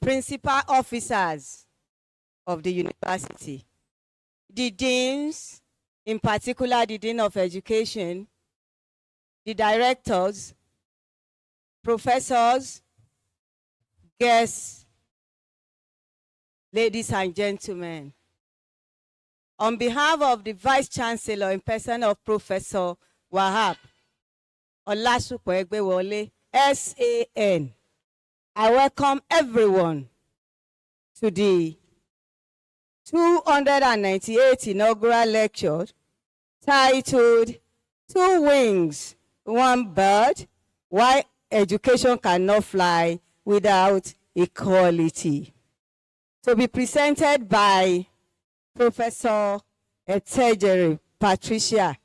principal officers of the university, the deans, in particular the Dean of Education, the directors, professors, guests, ladies and gentlemen. On behalf of the Vice Chancellor in person of Professor Wahab Olasupo Egbewole, SAN, I welcome everyone to the 298th inaugural lecture titled Two Wings, One Bird, Why Education Cannot Fly Without Equality. To be presented by Professor Etejere, Patricia,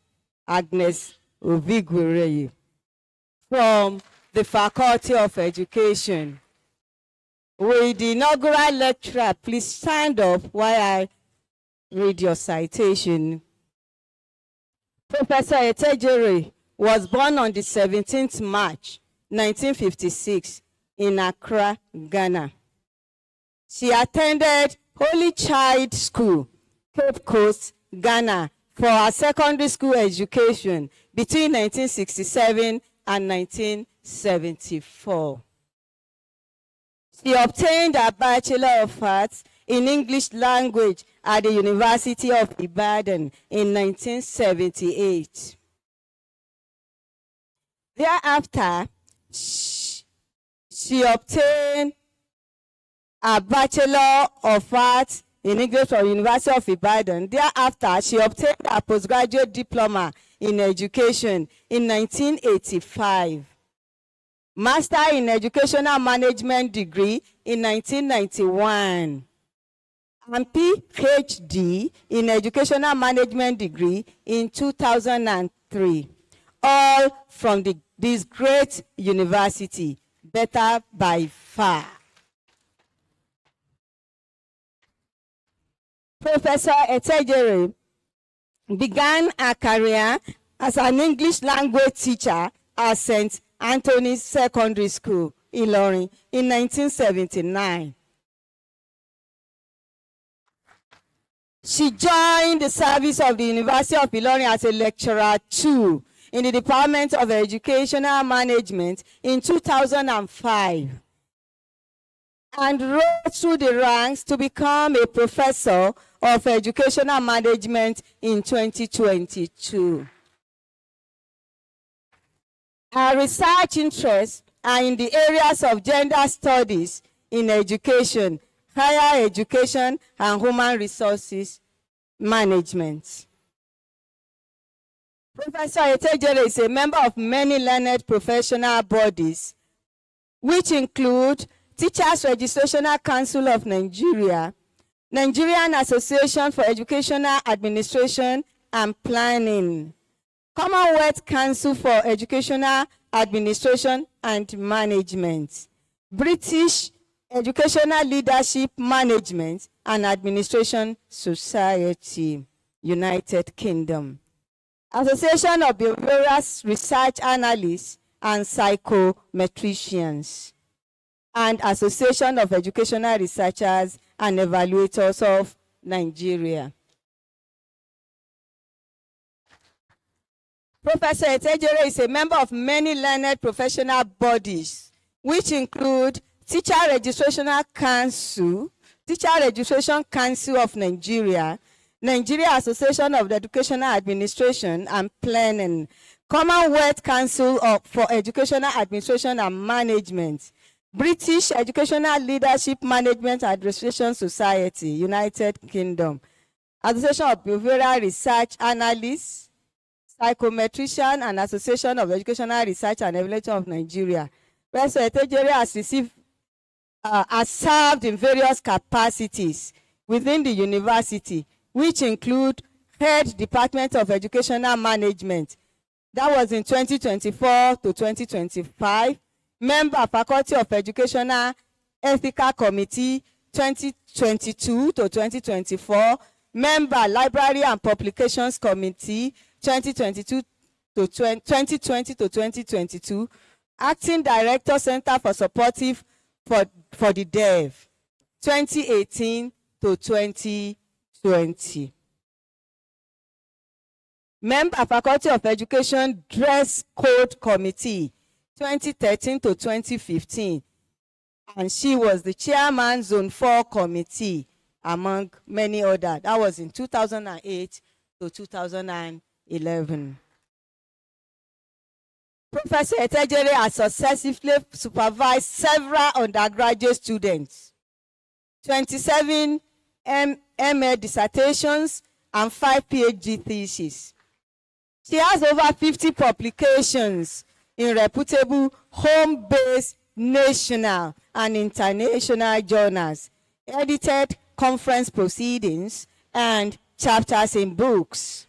Agnes, Ovigueraye from the Faculty of Education. Will the inaugural lecturer please stand up while I read your citation? Professor Etejere was born on the 17th March, 1956 in Accra, Ghana. She attended Holy Child School, Cape Coast, Ghana, for her secondary school education between 1967 and 1974. She obtained a Bachelor of Arts in English Language at the University of Ibadan in 1978. Thereafter, she obtained a Bachelor of Arts in English from University of Ibadan. Thereafter, she obtained a postgraduate diploma in education in 1985. Master in Educational Management degree in 1991. And PhD in Educational Management degree in 2003. All from this great university, better by far. Professor Etejere began her career as an English language teacher at St. Anthony's Secondary School, Ilorin, in 1979. She joined the service of the University of Ilorin as a lecturer too in the Department of Educational Management in 2005 and rose through the ranks to become a professor of educational management in 2022. Her research interests are in the areas of gender studies in education, higher education, and human resources management. Professor Etejere is a member of many learned professional bodies, which include Teachers Registrational Council of Nigeria, Nigerian Association for Educational Administration and Planning, Commonwealth Council for Educational Administration and Management, British Educational Leadership Management and Administration Society, United Kingdom, Association of Behavioral Research Analysts and Psychometricians, and Association of Educational Researchers and Evaluators of Nigeria. Professor Etejere is a member of many learned professional bodies, which include Teacher Registrational Council, Teacher Registration Council of Nigeria, Nigeria Association of Educational Administration and Planning, Commonwealth Council for Educational Administration and Management, British Educational Leadership Management Administration Society, United Kingdom, Association of Behavioral Research Analysts, Psychometrician, and Association of Educational Research and Evaluation of Nigeria. Professor Etejere has served in various capacities within the university, which include Head Department of Educational Management. That was in 2024 to 2025. Member Faculty of Educational Ethical Committee 2022 to 2024. Member Library and Publications Committee 2020 to 2022. Acting Director Center for Supportive for the Deaf. 2018 to 2020. Member Faculty of Education Dress Code Committee 2013 to 2015, and she was the chairman Zone 4 Committee among many others. That was in 2008 to 2011. Professor Etejere has successfully supervised several undergraduate students, 27 MA dissertations, and 5 PhD theses. She has over 50 publications in reputable home-based national and international journals, edited conference proceedings, and chapters in books.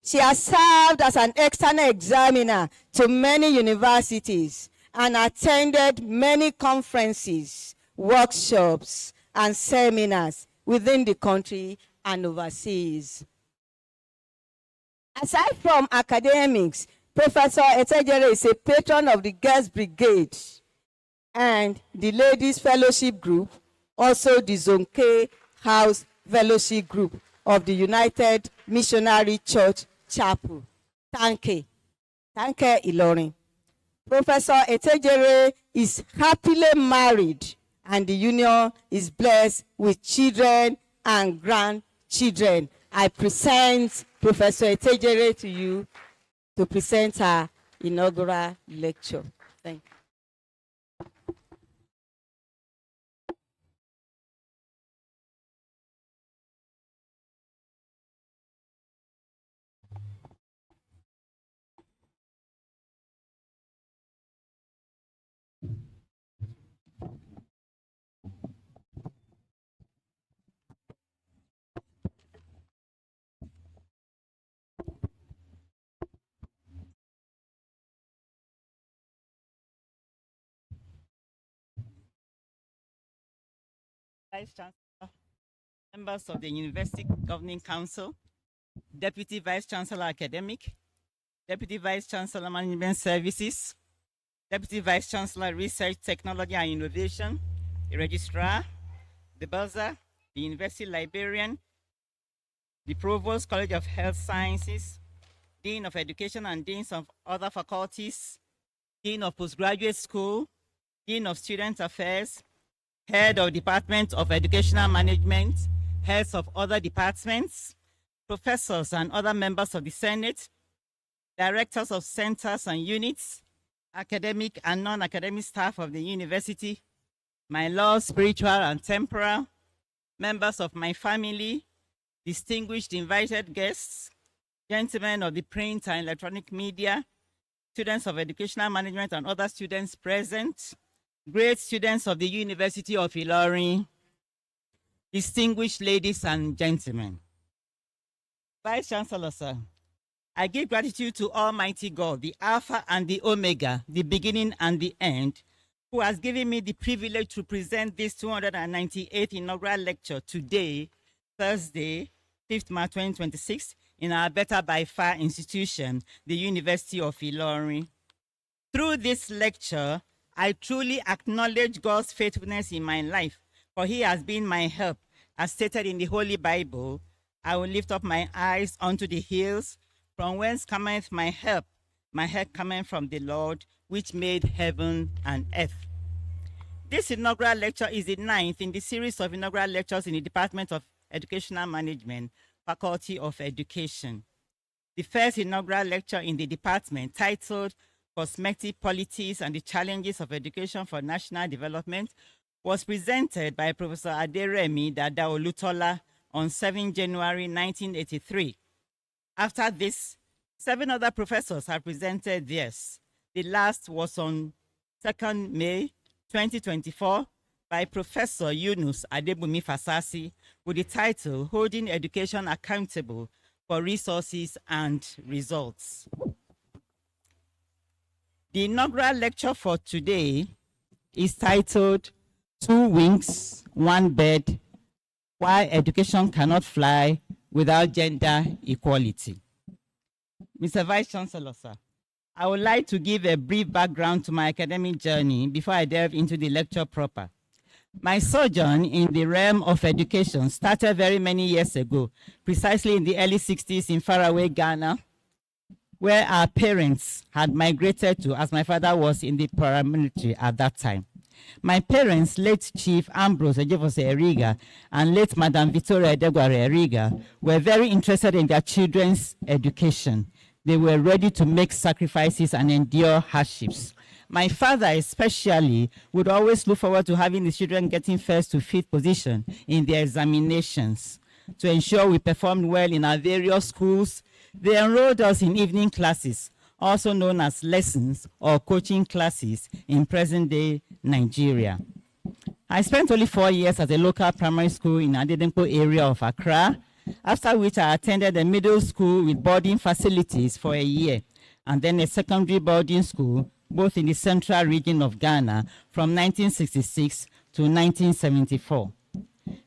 She has served as an external examiner to many universities and attended many conferences, workshops, and seminars within the country and overseas. Aside from academics, Professor Etejere is a patron of the Girls Brigade and the Ladies Fellowship Group, also the Zone K House Fellowship Group of the United Missionary Church Chapel. Tanke Ilorin. Professor Etejere is happily married, and the union is blessed with children and grandchildren. I present Professor Etejere to you to present her inaugural lecture. Thank you. Vice Chancellor, members of the University Governing Council, Deputy Vice Chancellor Academic, Deputy Vice Chancellor Management Services, Deputy Vice Chancellor Research, Technology and Innovation, the Registrar, the Bursar, the University Librarian, the Provost College of Health Sciences, Dean of Education and Deans of other faculties, Dean of Postgraduate School, Dean of Student Affairs, Head of Department of Educational Management, heads of other departments, professors and other members of the Senate, directors of centers and units, academic and non-academic staff of the university, my law, spiritual and temporal, members of my family, distinguished invited guests, gentlemen of the print and electronic media, students of educational management and other students present, great students of the University of Ilorin, distinguished ladies and gentlemen. Vice Chancellor, sir, I give gratitude to Almighty God, the Alpha and the Omega, the beginning and the end, who has given me the privilege to present this 298th inaugural lecture today, Thursday, 5th March 2026, in our Better by Far institution, the University of Ilorin. Through this lecture, I truly acknowledge God's faithfulness in my life, for he has been my help. As stated in the Holy Bible, I will lift up my eyes unto the hills, from whence cometh my help. My help cometh from the Lord, which made heaven and earth. This inaugural lecture is the 9th in the series of inaugural lectures in the Department of Educational Management, Faculty of Education. The first inaugural lecture in the department, titled Cosmetic Politics and the Challenges of Education for National Development, was presented by Professor Aderemi Dada Olutola on 7 January 1983. After this, 7 other professors have presented theirs. The last was on 2nd May 2024 by Professor Yunus Adebumi Fasasi with the title Holding Education Accountable for Resources and Results. The inaugural lecture for today is titled 2 Wings, 1 Bird, Why Education Cannot Fly Without Gender Equality. Mr. Vice Chancellor, sir, I would like to give a brief background to my academic journey before I delve into the lecture proper. My sojourn in the realm of education started very many years ago, precisely in the early 60s in faraway Ghana, where our parents had migrated to, as my father was in the paramilitary at that time. My parents, late Chief Ambrose Ejefose Eriga and late Madam Victoria Edegware Eriga, were very interested in their children's education. They were ready to make sacrifices and endure hardships. My father especially would always look forward to having the children getting first to fifth position in their examinations. To ensure we performed well in our various schools, they enrolled us in evening classes, also known as lessons or coaching classes in present-day Nigeria. I spent only 4 years at a local primary school in Adedenpo area of Accra, after which I attended a middle school with boarding facilities for a year, and then a secondary boarding school, both in the central region of Ghana, from 1966 to 1974.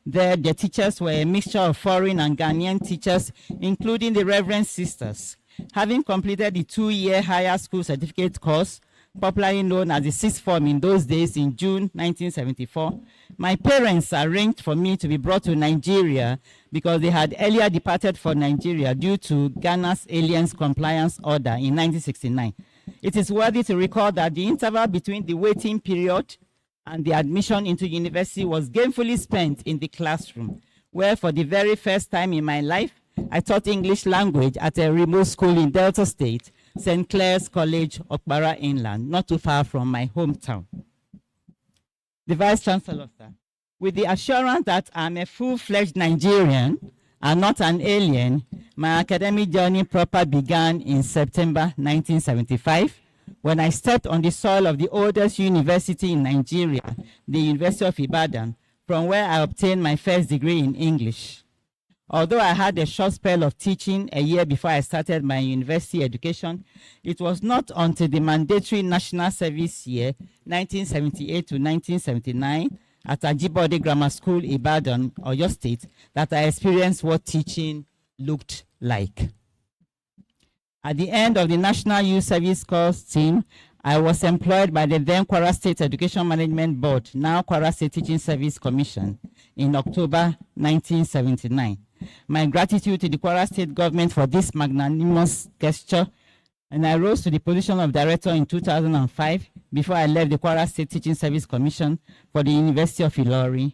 There, the teachers were a mixture of foreign and Ghanaian teachers, including the Reverend Sisters. Having completed the 2-year higher school certificate course, popularly known as the sixth form in those days, in June 1974, my parents arranged for me to be brought to Nigeria because they had earlier departed for Nigeria due to Ghana's Aliens Compliance Order in 1969. It is worthy to recall that the interval between the waiting period and the admission into university was gainfully spent in the classroom, where for the very first time in my life, I taught English language at a remote school in Delta State, St. Clair's College, Okpara Inland, not too far from my hometown. The Vice Chancellor, sir, with the assurance that I'm a full-fledged Nigerian and not an alien, my academic journey proper began in September 1975, when I stepped on the soil of the oldest university in Nigeria, the University of Ibadan, from where I obtained my first degree in English. Although I had a short spell of teaching a year before I started my university education, it was not until the mandatory national service year, 1978 to 1979, at Ajibode Grammar School, Ibadan, Oyo State, that I experienced what teaching looked like. At the end of the National Youth Service course team, I was employed by the then Kwara State Education Management Board, now Kwara State Teaching Service Commission, in October 1979. My gratitude to the Kwara State government for this magnanimous gesture, and I rose to the position of director in 2005 before I left the Kwara State Teaching Service Commission for the University of Ilorin.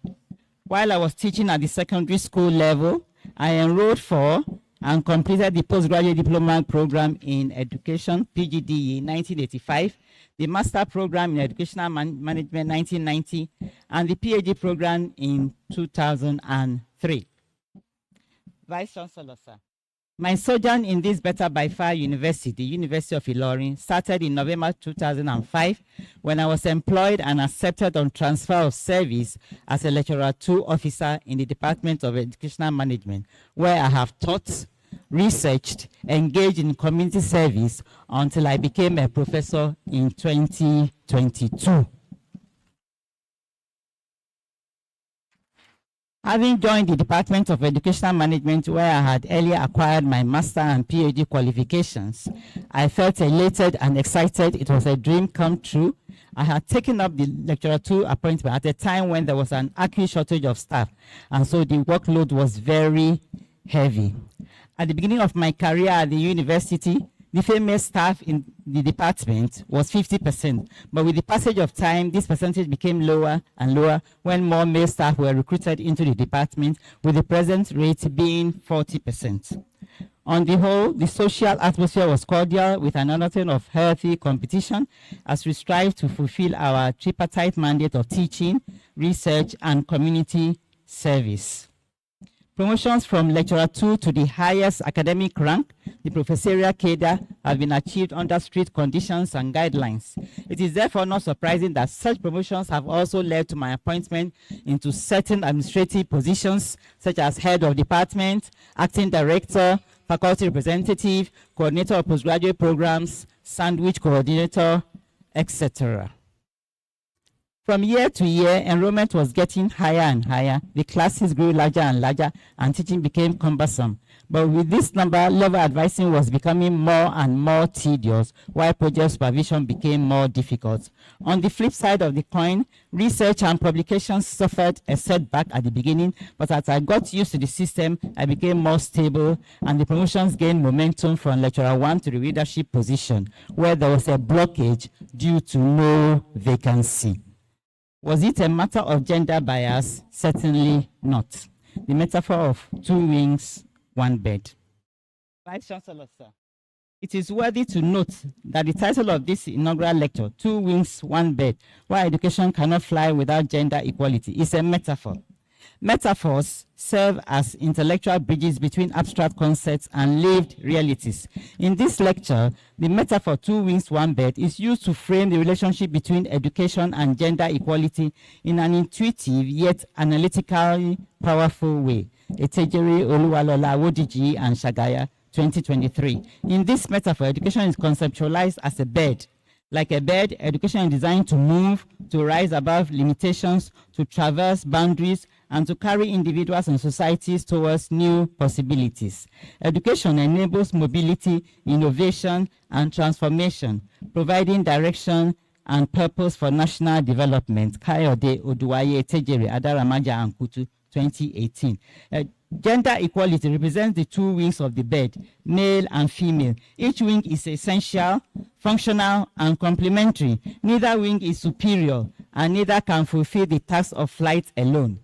While I was teaching at the secondary school level, I enrolled for and completed the postgraduate diploma program in education, PGDE, 1985, the master program in educational management, 1990, and the PhD program in 2003. Vice Chancellor, sir. My sojourn in this better by far university, University of Ilorin, started in November 2005 when I was employed and accepted on transfer of service as a Lecturer 2 officer in the Department of Educational Management, where I have taught, researched, engaged in community service until I became a professor in 2022. Having joined the Department of Educational Management, where I had earlier acquired my master and PhD qualifications, I felt elated and excited. It was a dream come true. I had taken up the Lecturer 2 appointment at a time when there was an acute shortage of staff, and so the workload was very heavy. At the beginning of my career at the university, the female staff in the department was 50%, but with the passage of time, this percentage became lower and lower when more male staff were recruited into the department, with the present rate being 40%. On the whole, the social atmosphere was cordial, with an undertone of healthy competition as we strive to fulfill our tripartite mandate of teaching, research, and community service. Promotions from Lecturer 2 to the highest academic rank, the professorial cadre, have been achieved under strict conditions and guidelines. It is therefore not surprising that such promotions have also led to my appointment into certain administrative positions, such as head of department, acting director, faculty representative, coordinator of postgraduate programs, sandwich coordinator, etc. From year to year, enrollment was getting higher and higher. The classes grew larger and larger, and teaching became cumbersome. But with this number, level advising was becoming more and more tedious, while project supervision became more difficult. On the flip side of the coin, research and publications suffered a setback at the beginning, but as I got used to the system, I became more stable, and the promotions gained momentum from lecturer 1 to the leadership position, where there was a blockage due to no vacancy. Was it a matter of gender bias? Certainly not. The metaphor of two wings, one bed. Vice Chancellor, sir. It is worthy to note that the title of this inaugural lecture, Two Wings, One Bed, Why Education Cannot Fly Without Gender Equality, is a metaphor. Metaphors serve as intellectual bridges between abstract concepts and lived realities. In this lecture, the metaphor two wings, one bed is used to frame the relationship between education and gender equality in an intuitive yet analytically powerful way. Etejere, Oluwalola, Wodiji, and Shagaya, 2023. In this metaphor, education is conceptualized as a bed. Like a bed, education is designed to move, to rise above limitations, to traverse boundaries, and to carry individuals and societies towards new possibilities. Education enables mobility, innovation, and transformation, providing direction and purpose for national development. Kayode, Oduwaye, Etejere, Adaramaja, and Kutu, 2018. Gender equality represents the two wings of the bed, male and female. Each wing is essential, functional, and complementary. Neither wing is superior, and neither can fulfill the task of flight alone.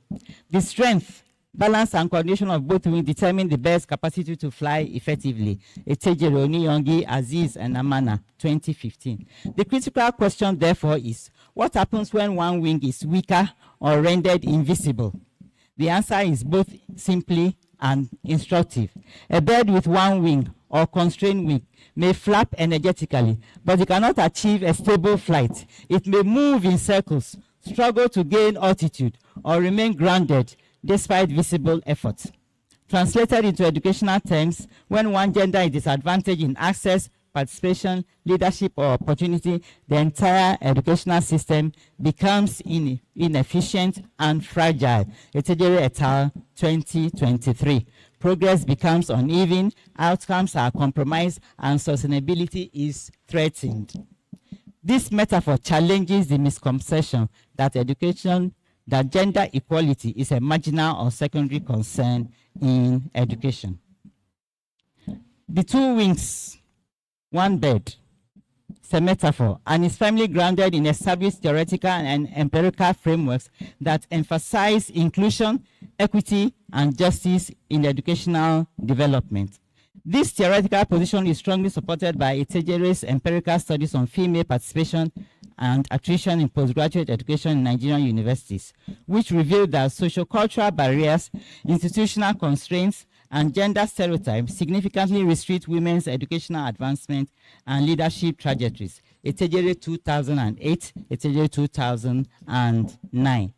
The strength, balance, and coordination of both wings determine the bird's capacity to fly effectively. Etejere, Oniyongi, Aziz, and Amana, 2015. The critical question, therefore, is, what happens when one wing is weaker or rendered invisible? The answer is both simply and instructive. A bird with one wing or constrained wing may flap energetically, but it cannot achieve a stable flight. It may move in circles, struggle to gain altitude, or remain grounded despite visible effort. Translated into educational terms, when one gender is disadvantaged in access, participation, leadership, or opportunity, the entire educational system becomes inefficient and fragile. Etejere et al., 2023. Progress becomes uneven, outcomes are compromised, and sustainability is threatened. This metaphor challenges the misconception that gender equality is a marginal or secondary concern in education. The two wings, one bed, it's a metaphor, and is firmly grounded in established theoretical and empirical frameworks that emphasize inclusion, equity, and justice in educational development. This theoretical position is strongly supported by Etejere's empirical studies on female participation and attrition in postgraduate education in Nigerian universities, which revealed that sociocultural barriers, institutional constraints, and gender stereotypes significantly restrict women's educational advancement and leadership trajectories. Etejere 2008, Etejere 2009.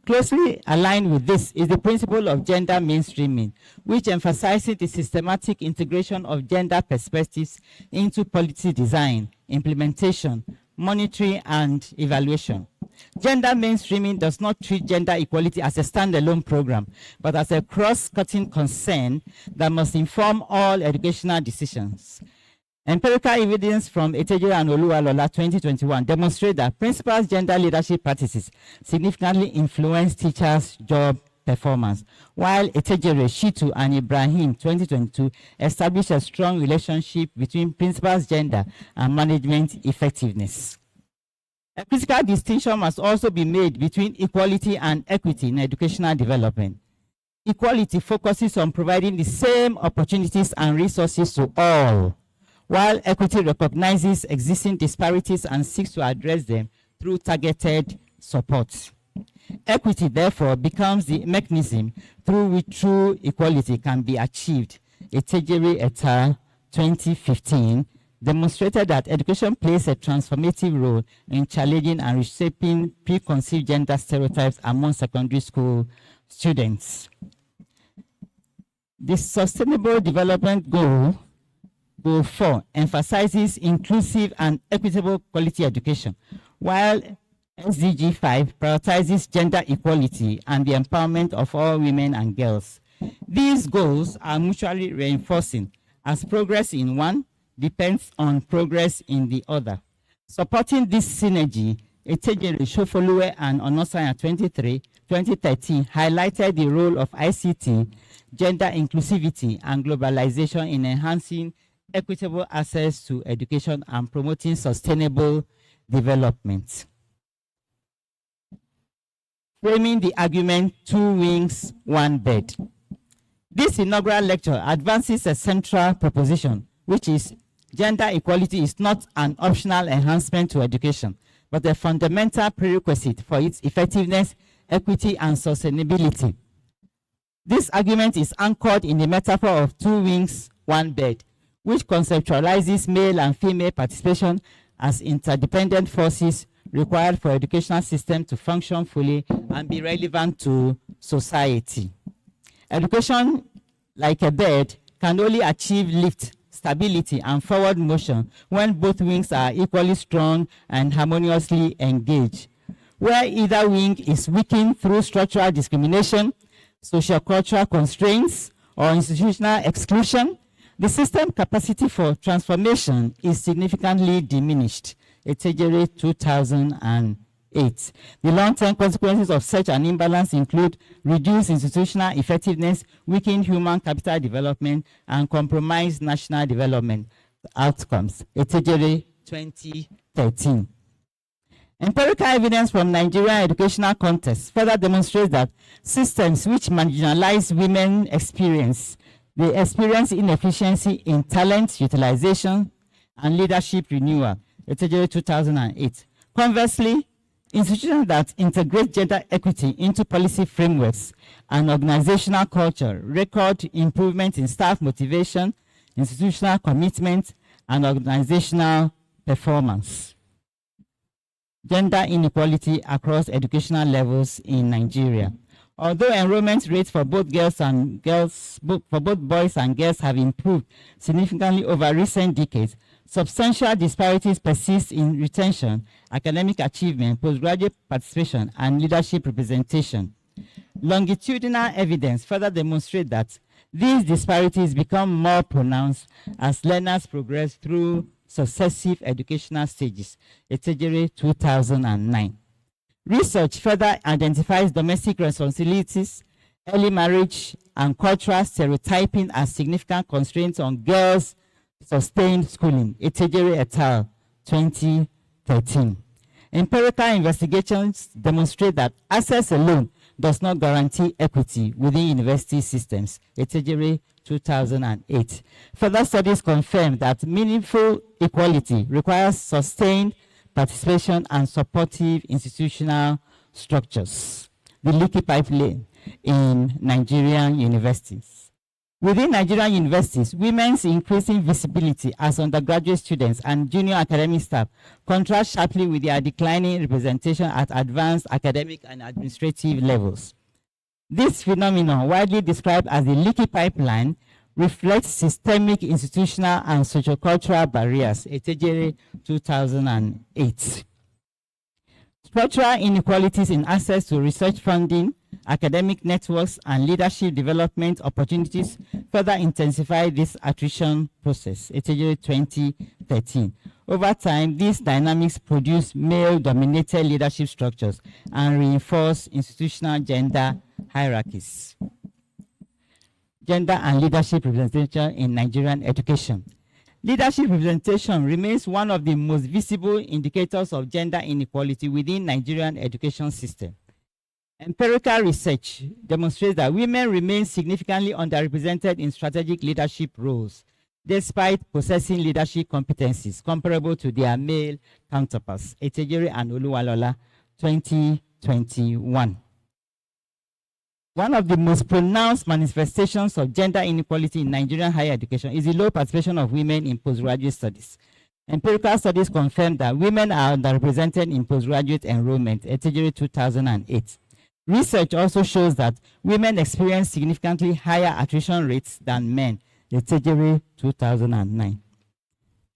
Closely aligned with this is the principle of gender mainstreaming, which emphasizes the systematic integration of gender perspectives into policy design, implementation, monitoring, and evaluation. Gender mainstreaming does not treat gender equality as a standalone program, but as a cross-cutting concern that must inform all educational decisions. Empirical evidence from Etejere and Oluwalola 2021 demonstrate that principals' gender leadership practices significantly influence teachers' job performance, while Etejere, Shitu, and Ibrahim 2022 established a strong relationship between principals' gender and management effectiveness. A critical distinction must also be made between equality and equity in educational development. Equality focuses on providing the same opportunities and resources to all, while equity recognizes existing disparities and seeks to address them through targeted support. Equity, therefore, becomes the mechanism through which true equality can be achieved. Etejere et al., 2015, demonstrated that education plays a transformative role in challenging and reshaping preconceived gender stereotypes among secondary school students. The Sustainable Development Goal 4 emphasizes inclusive and equitable quality education, while SDG 5 prioritizes gender equality and the empowerment of all women and girls. These goals are mutually reinforcing, as progress in one depends on progress in the other. Supporting this synergy, Etejere, Shofolue, and Onosanya 2013 highlighted the role of ICT, gender inclusivity, and globalization in enhancing equitable access to education and promoting sustainable development. Framing the argument, two wings, one bed. This inaugural lecture advances a central proposition, which is gender equality is not an optional enhancement to education, but a fundamental prerequisite for its effectiveness, equity, and sustainability. This argument is anchored in the metaphor of two wings, one bed, which conceptualizes male and female participation as interdependent forces required for educational system to function fully and be relevant to society. Education, like a bed, can only achieve lift, stability, and forward motion when both wings are equally strong and harmoniously engaged. Where either wing is weakened through structural discrimination, sociocultural constraints, or institutional exclusion, the system capacity for transformation is significantly diminished. Etejere 2008. The long-term consequences of such an imbalance include reduced institutional effectiveness, weakened human capital development, and compromised national development outcomes. Etejere 2013. Empirical evidence from Nigerian educational context further demonstrates that systems which marginalize women experience inefficiency in talent utilization and leadership renewal. Etejere 2008. Conversely, institutions that integrate gender equity into policy frameworks and organizational culture record improvement in staff motivation, institutional commitment, and organizational performance. Gender inequality across educational levels in Nigeria. Although enrollment rates for both boys and girls have improved significantly over recent decades, substantial disparities persist in retention, academic achievement, postgraduate participation, and leadership representation. Longitudinal evidence further demonstrates that these disparities become more pronounced as learners progress through successive educational stages. Etejere 2009. Research further identifies domestic responsibilities, early marriage, and cultural stereotyping as significant constraints on girls' sustained schooling. Etejere et al. 2013. Empirical investigations demonstrate that access alone does not guarantee equity within university systems. Etejere 2008. Further studies confirm that meaningful equality requires sustained participation and supportive institutional structures. The leaky pipeline in Nigerian universities. Within Nigerian universities, women's increasing visibility as undergraduate students and junior academic staff contrast sharply with their declining representation at advanced academic and administrative levels. This phenomenon, widely described as the leaky pipeline, reflects systemic, institutional, and sociocultural barriers. Etejere 2008. Structural inequalities in access to research funding, academic networks, and leadership development opportunities further intensify this attrition process. Etejere 2013. Over time, these dynamics produce male-dominated leadership structures and reinforce institutional gender hierarchies. Gender and leadership representation in Nigerian education. Leadership representation remains one of the most visible indicators of gender inequality within Nigerian education system. Empirical research demonstrates that women remain significantly underrepresented in strategic leadership roles, despite possessing leadership competencies comparable to their male counterparts. Etejere and Oluwalola, 2021. One of the most pronounced manifestations of gender inequality in Nigerian higher education is the low participation of women in postgraduate studies. Empirical studies confirm that women are underrepresented in postgraduate enrollment. Etejere 2008. Research also shows that women experience significantly higher attrition rates than men. Etejere 2009.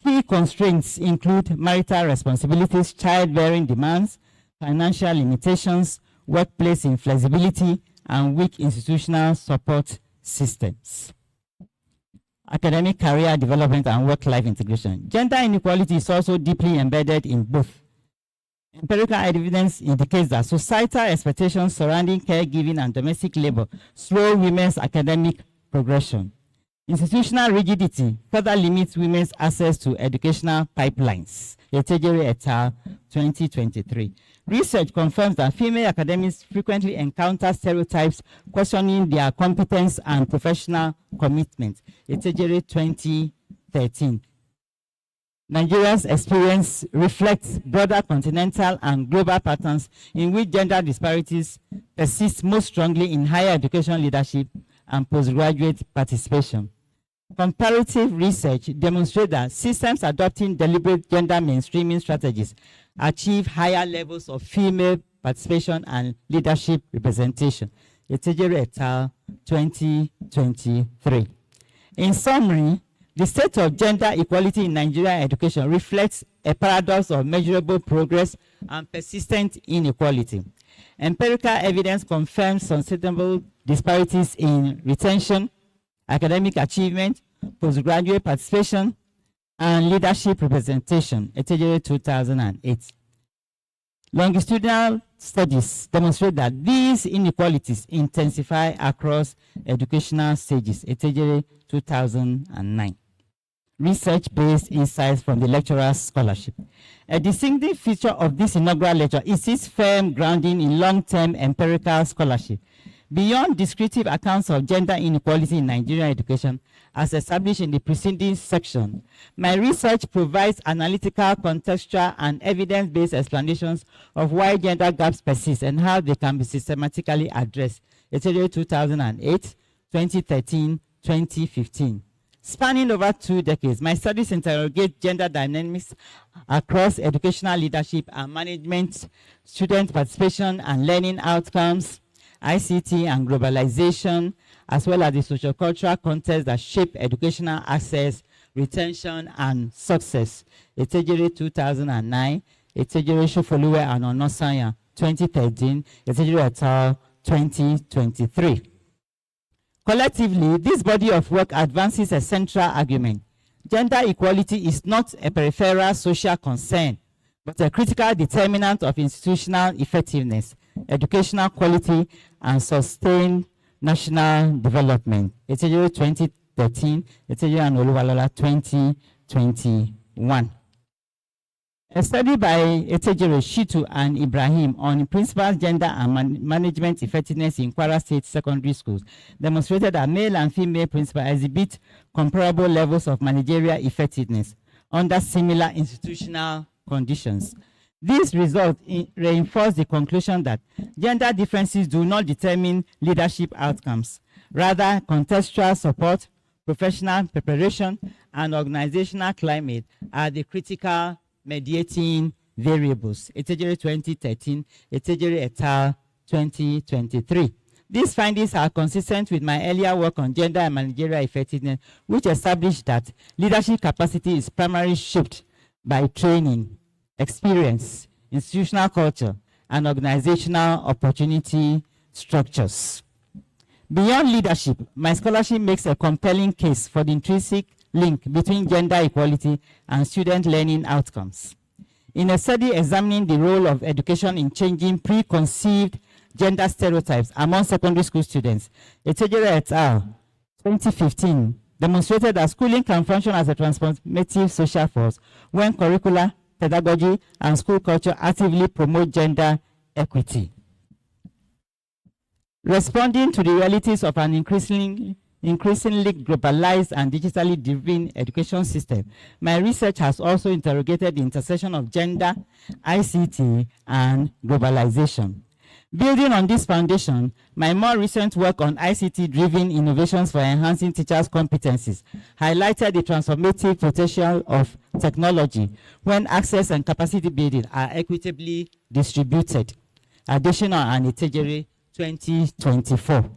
Key constraints include marital responsibilities, childbearing demands, financial limitations, workplace inflexibility, and weak institutional support systems. Academic career development and work-life integration. Gender inequality is also deeply embedded in both. Empirical evidence indicates that societal expectations surrounding caregiving and domestic labor slow women's academic progression. Institutional rigidity further limits women's access to educational pipelines. Etejere et al. 2023. Research confirms that female academics frequently encounter stereotypes questioning their competence and professional commitment. Etejere 2013. Nigeria's experience reflects broader continental and global patterns in which gender disparities persist most strongly in higher education leadership and postgraduate participation. Comparative research demonstrates that systems adopting deliberate gender mainstreaming strategies achieve higher levels of female participation and leadership representation. Etejere et al. 2023. In summary, the state of gender equality in Nigerian education reflects a paradox of measurable progress and persistent inequality. Empirical evidence confirms sustainable disparities in retention, academic achievement, postgraduate participation, and leadership representation. Etejere 2008. Longitudinal studies demonstrate that these inequalities intensify across educational stages. Etejere 2009. Research-based insights from the lecturer's scholarship. A distinctive feature of this inaugural lecture is its firm grounding in long-term empirical scholarship. Beyond descriptive accounts of gender inequality in Nigerian education, as established in the preceding section, my research provides analytical, contextual, and evidence-based explanations of why gender gaps persist and how they can be systematically addressed. Etejere 2008, 2013, 2015. Spanning over 2 decades, my studies interrogate gender dynamics across educational leadership and management, student participation and learning outcomes, ICT and globalization, as well as the sociocultural context that shape educational access, retention, and success. Etejere 2009, Etejere Shofoluwe and Onosanya 2013, Etejere et al. 2023. Collectively, this body of work advances a central argument. Gender equality is not a peripheral social concern, but a critical determinant of institutional effectiveness, educational quality, and sustained national development. Etejere 2013, Etejere and Oluwalola 2021. A study by Etejere, Shitu, and Ibrahim on principal gender and management effectiveness in Kwara State secondary schools demonstrated that male and female principals exhibit comparable levels of managerial effectiveness under similar institutional conditions. These results reinforce the conclusion that gender differences do not determine leadership outcomes. Rather, contextual support, professional preparation, and organizational climate are the critical mediating variables. Etejere 2013, Etejere et al. 2023. These findings are consistent with my earlier work on gender and managerial effectiveness, which established that leadership capacity is primarily shaped by training, experience, institutional culture, and organizational opportunity structures. Beyond leadership, my scholarship makes a compelling case for the intrinsic link between gender equality and student learning outcomes. In a study examining the role of education in changing preconceived gender stereotypes among secondary school students, Etejere et al. 2015 demonstrated that schooling can function as a transformative social force when curricula, pedagogy, and school culture actively promote gender equity. Responding to the realities of an increasingly globalized and digitally driven education system, my research has also interrogated the intersection of gender, ICT, and globalization. Building on this foundation, my more recent work on ICT-driven innovations for enhancing teachers' competencies highlighted the transformative potential of technology when access and capacity building are equitably distributed. Additional and Etejere 2024.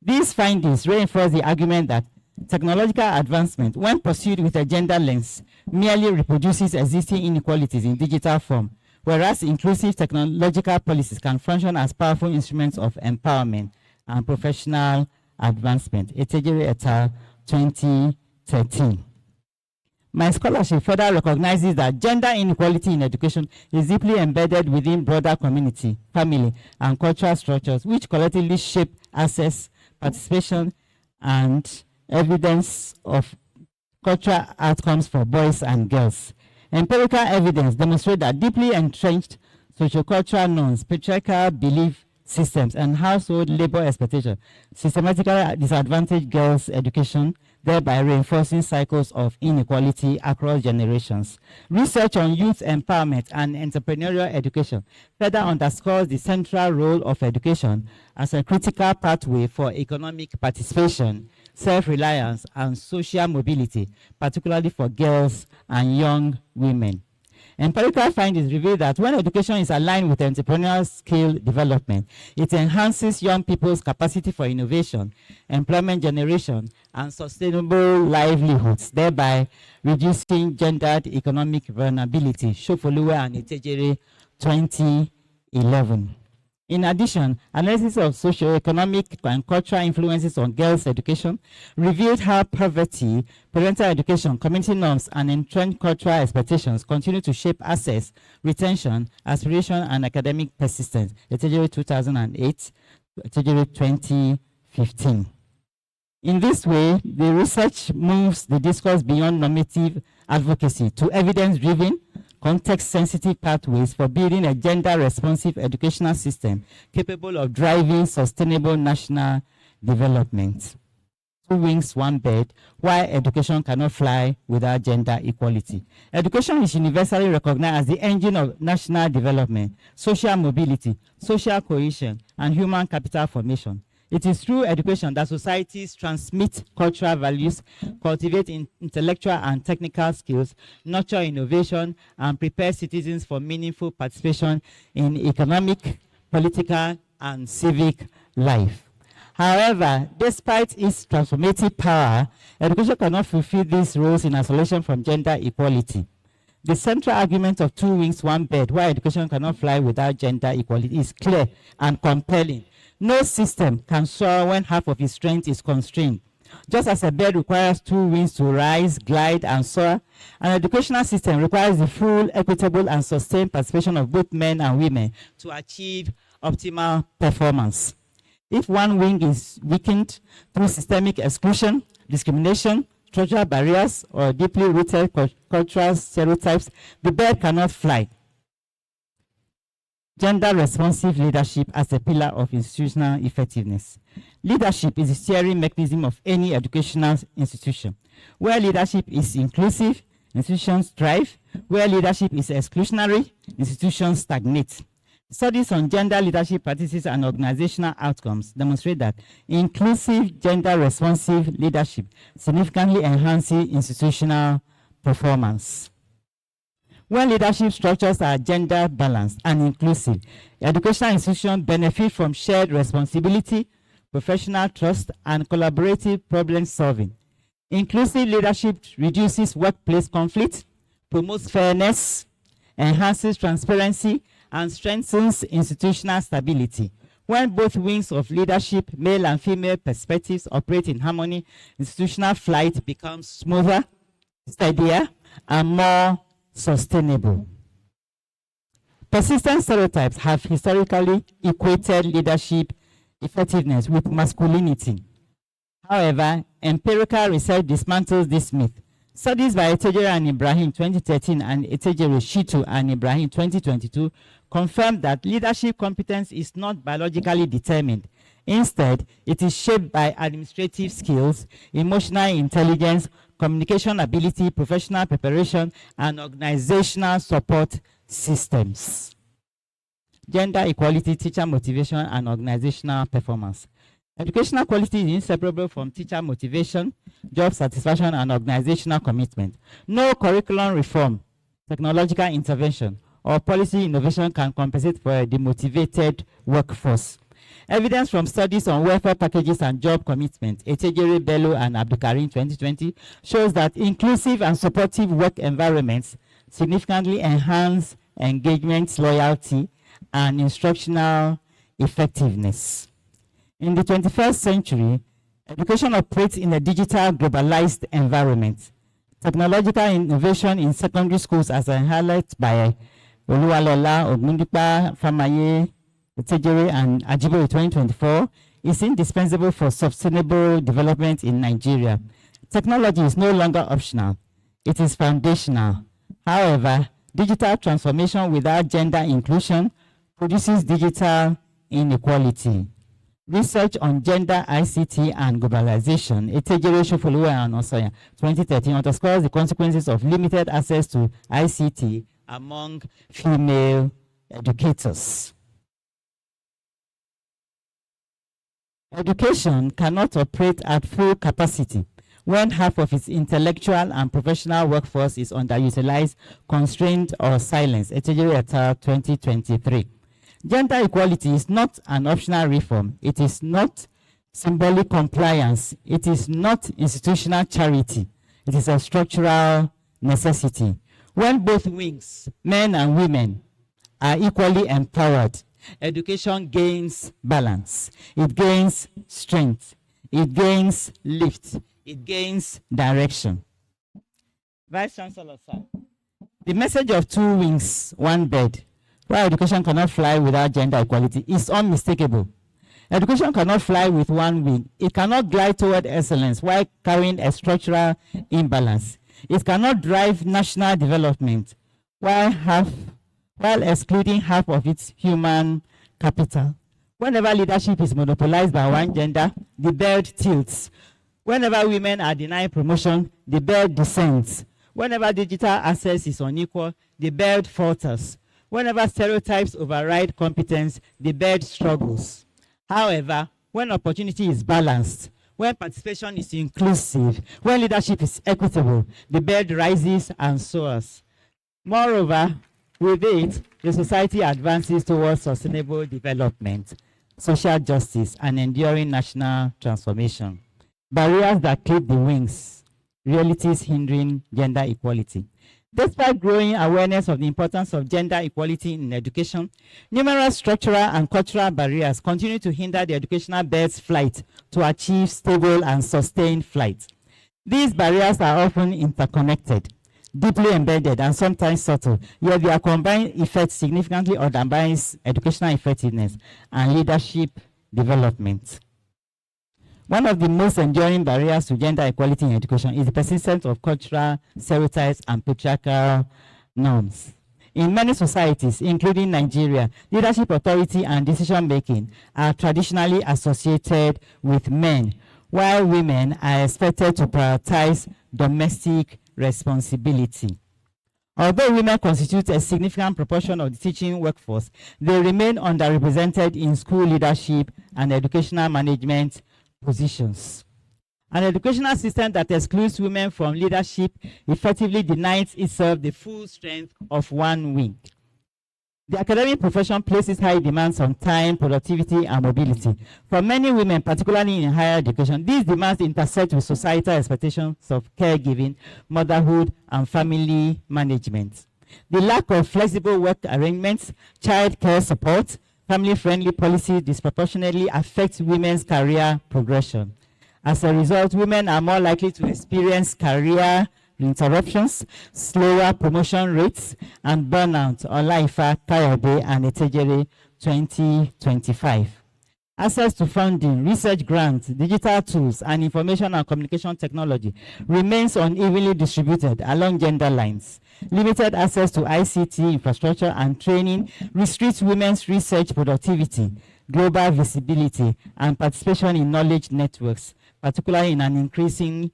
These findings reinforce the argument that technological advancement, when pursued with a gender lens, merely reproduces existing inequalities in digital form, whereas inclusive technological policies can function as powerful instruments of empowerment and professional advancement. Etejere et al. 2013. My scholarship further recognizes that gender inequality in education is deeply embedded within broader community, family, and cultural structures, which collectively shape access, participation, and evidence of cultural outcomes for boys and girls. Empirical evidence demonstrates that deeply entrenched sociocultural norms, patriarchal belief systems, and household labor expectations systematically disadvantage girls' education, thereby reinforcing cycles of inequality across generations. Research on youth empowerment and entrepreneurial education further underscores the central role of education as a critical pathway for economic participation, self-reliance, and social mobility, particularly for girls and young women. Empirical findings reveal that when education is aligned with entrepreneurial skill development, it enhances young people's capacity for innovation, employment generation, and sustainable livelihoods, thereby reducing gendered economic vulnerability. Shofoluwe and Etejere 2011. In addition, analysis of socio-economic and cultural influences on girls' education revealed how poverty, parental education, community norms, and entrenched cultural expectations continue to shape access, retention, aspiration, and academic persistence. Etejere 2008, Etejere 2015. In this way, the research moves the discourse beyond normative advocacy to evidence-driven, context-sensitive pathways for building a gender-responsive educational system capable of driving sustainable national development. Two wings, one bird. Why education cannot fly without gender equality. Education is universally recognized as the engine of national development, social mobility, social cohesion, and human capital formation. It is through education that societies transmit cultural values, cultivate intellectual and technical skills, nurture innovation, and prepare citizens for meaningful participation in economic, political, and civic life. However, despite its transformative power, education cannot fulfill these roles in isolation from gender equality. The central argument of two wings, one bird, why education cannot fly without gender equality, is clear and compelling. No system can soar when half of its strength is constrained. Just as a bird requires two wings to rise, glide, and soar, an educational system requires the full, equitable, and sustained participation of both men and women to achieve optimal performance. If one wing is weakened through systemic exclusion, discrimination, structural barriers, or deeply rooted cultural stereotypes, the bird cannot fly. Gender-responsive leadership as a pillar of institutional effectiveness. Leadership is the steering mechanism of any educational institution. Where leadership is inclusive, institutions thrive. Where leadership is exclusionary, institutions stagnate. Studies on gender leadership practices and organizational outcomes demonstrate that inclusive, gender-responsive leadership significantly enhances institutional performance. When leadership structures are gender balanced and inclusive, educational institutions benefit from shared responsibility, professional trust, and collaborative problem solving. Inclusive leadership reduces workplace conflict, promotes fairness, enhances transparency, and strengthens institutional stability. When both wings of leadership, male and female perspectives, operate in harmony, institutional flight becomes smoother, steadier, and more sustainable. Persistent stereotypes have historically equated leadership effectiveness with masculinity. However, empirical research dismantles this myth. Studies by Etejere and Ibrahim 2013 and Etejere, Shitu and Ibrahim 2022 confirm that leadership competence is not biologically determined. Instead, it is shaped by administrative skills, emotional intelligence, communication ability, professional preparation, and organizational support systems. Gender equality, teacher motivation, and organizational performance. Educational quality is inseparable from teacher motivation, job satisfaction, and organizational commitment. No curriculum reform, technological intervention, or policy innovation can compensate for a demotivated workforce. Evidence from studies on welfare packages and job commitment, Etejere, Bello, and Abdulkarim 2020, shows that inclusive and supportive work environments significantly enhance engagement, loyalty, and instructional effectiveness. In the 21st century, Education operates in a digital, globalized environment. Technological innovation in secondary schools, as highlighted by Oluwalola, Ogundipa, Famaye, Etejere, and Ajiboye 2024, is indispensable for sustainable development in Nigeria. Technology is no longer optional, it is foundational. However, digital transformation without gender inclusion produces digital inequality. Research on Gender, ICT, and Globalization, Etejere, Shofoluwe, and Osoya, 2013, underscores the consequences of limited access to ICT among female educators. Education cannot operate at full capacity when half of its intellectual and professional workforce is underutilized, constrained, or silenced. Etejere et al. 2023. Gender equality is not an optional reform. It is not symbolic compliance. It is not institutional charity. It is a structural necessity. When both wings, men and women, are equally empowered, education gains balance. It gains strength. It gains lift. It gains direction. Vice Chancellor, sir. The message of two wings, one bird, why education cannot fly without gender equality, is unmistakable. Education cannot fly with one wing. It cannot glide toward excellence while carrying a structural imbalance. It cannot drive national development while excluding half of its human capital. Whenever leadership is monopolized by one gender, the bird tilts. Whenever women are denied promotion, the bird descends. Whenever digital access is unequal, the bird falters. Whenever stereotypes override competence, the bird struggles. However, when opportunity is balanced, when participation is inclusive, when leadership is equitable, the bird rises and soars. Moreover, with it, the society advances towards sustainable development, social justice, and enduring national transformation. Barriers that clip the wings, realities hindering gender equality. Despite growing awareness of the importance of gender equality in education, numerous structural and cultural barriers continue to hinder the educational bird's flight to achieve stable and sustained flight. These barriers are often interconnected, deeply embedded, and sometimes subtle, yet their combined effects significantly undermines educational effectiveness and leadership development. One of the most enduring barriers to gender equality in education is the persistence of cultural stereotypes and patriarchal norms. In many societies, including Nigeria, leadership, authority, and decision-making are traditionally associated with men, while women are expected to prioritize domestic responsibility. Although women constitute a significant proportion of the teaching workforce, they remain underrepresented in school leadership and educational management positions. An educational system that excludes women from leadership effectively denies itself the full strength of one wing. The academic profession places high demands on time, productivity, and mobility. For many women, particularly in higher education, these demands intersect with societal expectations of caregiving, motherhood, and family management. The lack of flexible work arrangements, child care support, family-friendly policies disproportionately affect women's career progression. As a result, women are more likely to experience career interruptions, slower promotion rates, and burnout. Olaifa, Kayode, and Etejere 2025. Access to funding, research grants, digital tools, and information and communication technology remains unevenly distributed along gender lines. Limited access to ICT infrastructure and training restricts women's research productivity, global visibility, and participation in knowledge networks, particularly in an increasingly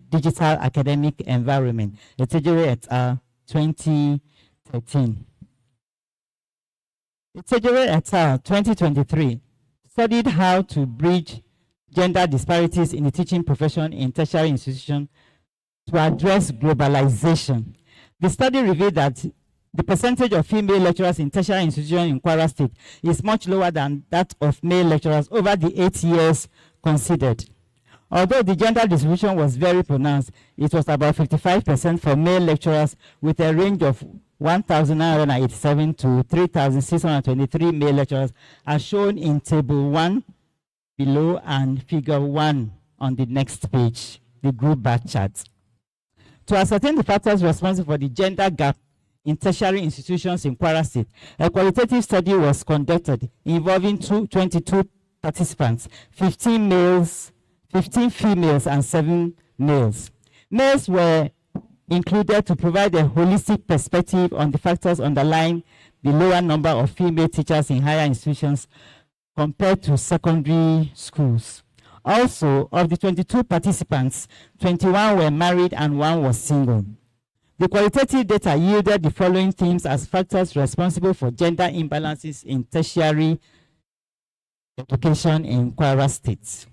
digital academic environment. Etejere et al. 2013. Etejere et al. 2023 studied how to bridge gender disparities in the teaching profession in tertiary institutions to address globalization. The study revealed that the percentage of female lecturers in tertiary institutions in Kwara State is much lower than that of male lecturers over the 8 years considered. Although the gender distribution was very pronounced, it was about 55% for male lecturers, with a range of 1,987 to 3,623 male lecturers, as shown in Table 1 below and figure 1 on the next page, the group bar chart. To ascertain the factors responsible for the gender gap in tertiary institutions in Kwara State, a qualitative study was conducted involving 22 participants, 15 females and 7 males. Males were included to provide a holistic perspective on the factors underlying the lower number of female teachers in higher institutions compared to secondary schools. Also, of the 22 participants, 21 were married and 1 was single. The qualitative data yielded the following themes as factors responsible for gender imbalances in tertiary education in Kwara State.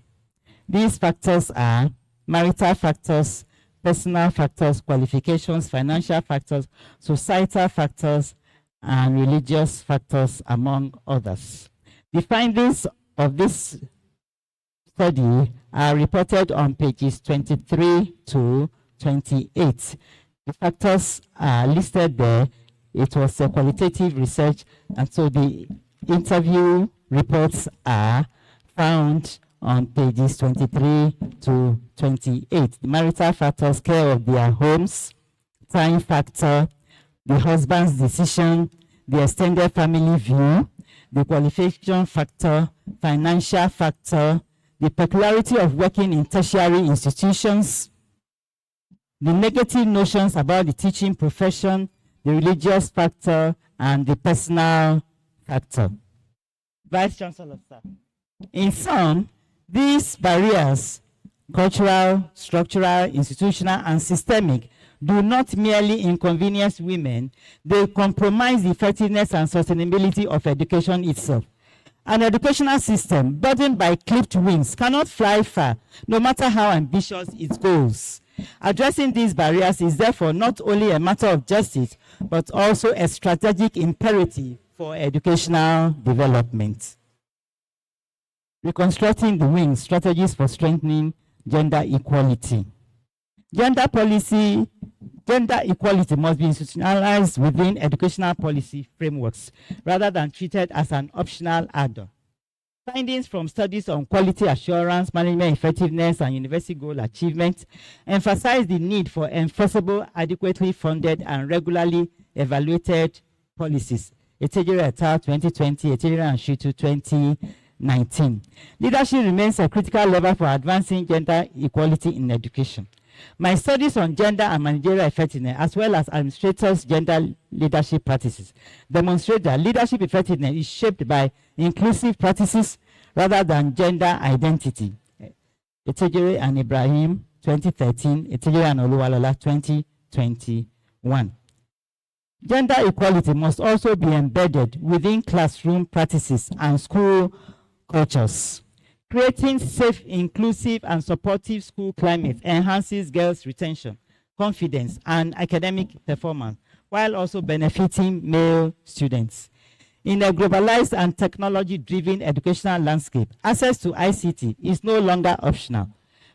These factors are marital factors, personal factors, qualifications, financial factors, societal factors, and religious factors, among others. The findings of this study are reported on pages 23 to 28. The factors are listed there. It was a qualitative research, and so the interview reports are found on pages 23 to 28. The marital factors, care of their homes, time factor, the husband's decision, the extended family view, the qualification factor, financial factor, the peculiarity of working in tertiary institutions, the negative notions about the teaching profession, the religious factor, and the personal factor. Vice Chancellor, sir. In sum, these barriers, cultural, structural, institutional, and systemic, do not merely inconvenience women, they compromise the effectiveness and sustainability of education itself. An educational system burdened by clipped wings cannot fly far, no matter how ambitious its goals. Addressing these barriers is therefore not only a matter of justice, but also a strategic imperative for educational development. Reconstructing the wings, strategies for strengthening gender equality. Gender equality must be institutionalized within educational policy frameworks rather than treated as an optional add-on. Findings from studies on quality assurance, management effectiveness, and university goal achievement emphasize the need for enforceable, adequately funded, and regularly evaluated policies. Etejere et al. 2020, Etejere and Shitu 2019. Leadership remains a critical lever for advancing gender equality in education. My studies on gender and managerial effectiveness, as well as administrators' gender leadership practices, demonstrate that leadership effectiveness is shaped by inclusive practices rather than gender identity. Etejere and Ibrahim, 2013, Etejere and Oluwalola, 2021. Gender equality must also be embedded within classroom practices and school cultures. Creating safe, inclusive, and supportive school climate enhances girls' retention, confidence, and academic performance, while also benefiting male students. In a globalized and technology-driven educational landscape, access to ICT is no longer optional.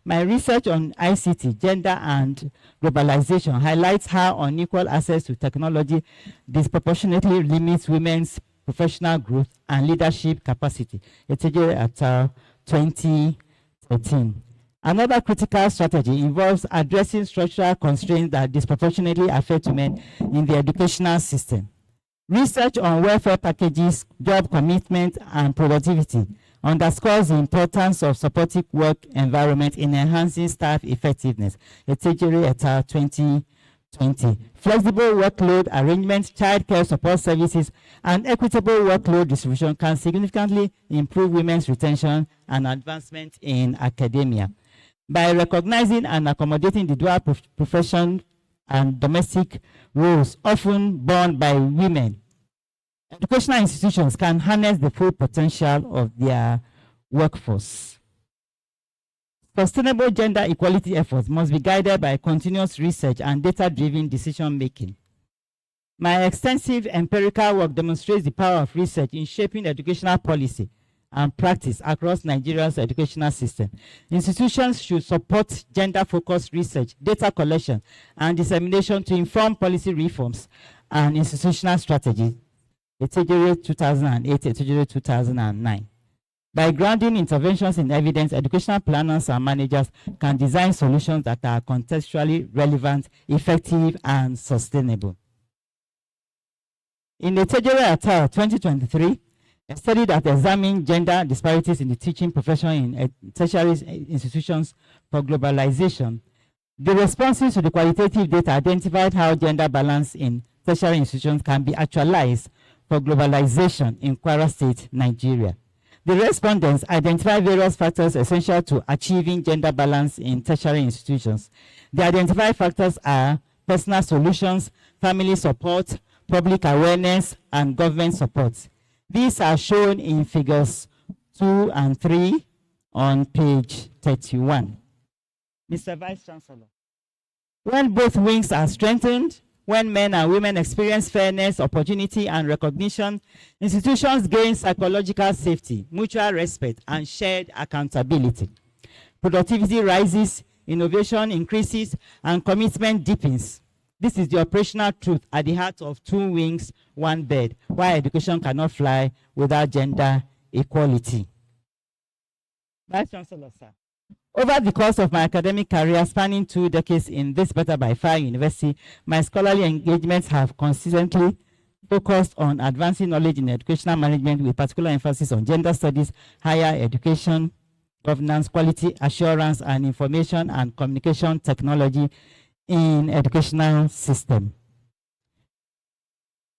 My research on ICT, gender, and globalization highlights how unequal access to technology disproportionately limits women's professional growth and leadership capacity. Etejere et al. 2013. Another critical strategy involves addressing structural constraints that disproportionately affect women in the educational system. Research on welfare packages, job commitment, and productivity underscores the importance of supportive work environment in enhancing staff effectiveness. Etejere et al. 2020. Flexible workload arrangements, childcare support services, and equitable workload distribution can significantly improve women's retention and advancement in academia. By recognizing and accommodating the dual profession and domestic roles often borne by women, educational institutions can harness the full potential of their workforce. Sustainable gender equality efforts must be guided by continuous research and data-driven decision-making. My extensive empirical work demonstrates the power of research in shaping educational policy and practice across Nigeria's educational system. Institutions should support gender-focused research, data collection, and dissemination to inform policy reforms and institutional strategies. Etejere 2008, Etejere 2009. By grounding interventions in evidence, educational planners and managers can design solutions that are contextually relevant, effective, and sustainable. In Etejere et al. 2023, a study that examined gender disparities in the teaching profession in tertiary institutions for globalization, the responses to the qualitative data identified how gender balance in tertiary institutions can be actualized for globalization in Kwara State, Nigeria. The respondents identified various factors essential to achieving gender balance in tertiary institutions. The identified factors are personal solutions, family support, public awareness, and government support. These are shown in figures 2 and 3 on page 31. Mr. Vice Chancellor, when both wings are strengthened, when men and women experience fairness, opportunity, and recognition, institutions gain psychological safety, mutual respect, and shared accountability. Productivity rises, innovation increases, and commitment deepens. This is the operational truth at the heart of two wings, one bird, why education cannot fly without gender equality. Vice Chancellor, sir. Over the course of my academic career spanning 2 decades in this Better by Fire University, my scholarly engagements have consistently focused on advancing knowledge in educational management with particular emphasis on gender studies, higher education, governance, quality assurance, and information and communication technology in educational system.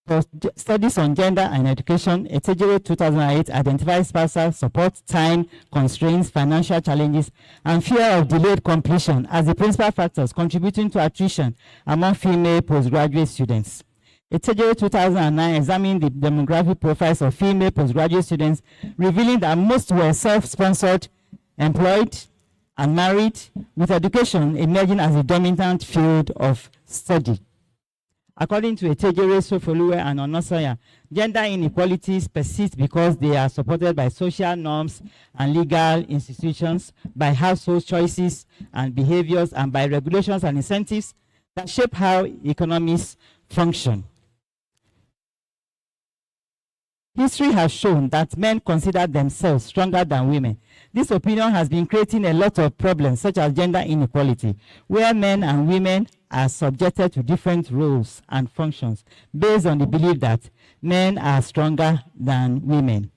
For studies on gender and education, Etejere 2008 identifies spousal support, time constraints, financial challenges, and fear of delayed completion as the principal factors contributing to attrition among female postgraduate students. Etejere 2009 examined the demographic profiles of female postgraduate students, revealing that most were self-sponsored, employed, and married, with education emerging as a dominant field of study. According to Etejere, Sofoluwe, and Onosanya, gender inequalities persist because they are supported by social norms and legal institutions, by household choices and behaviors, and by regulations and incentives that shape how economies function. History has shown that men consider themselves stronger than women. This opinion has been creating a lot of problems, such as gender inequality, where men and women are subjected to different roles and functions based on the belief that men are stronger than women.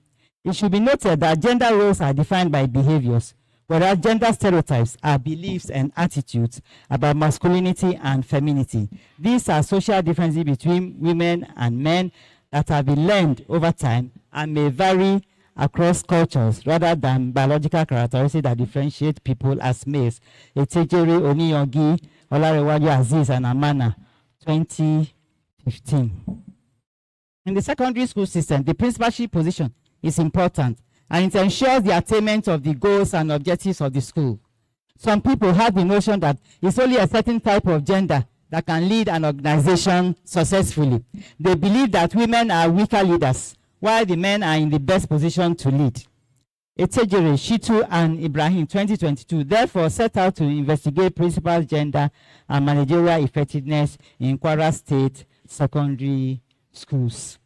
It should be noted that gender roles are defined by behaviors, whereas gender stereotypes are beliefs and attitudes about masculinity and femininity. These are social differences between women and men that have been learned over time and may vary across cultures rather than biological characteristics that differentiate people as males. Etejere, Oniyogi, Olarewaju Aziz, and Amana, 2015. In the secondary school system, the principalship position is important, and it ensures the attainment of the goals and objectives of the school. Some people have the notion that it's only a certain type of gender that can lead an organization successfully. They believe that women are weaker leaders, while the men are in the best position to lead. Etejere, Shitu, and Ibrahim, 2022, therefore set out to investigate principal gender and managerial effectiveness in Kwara State secondary schools.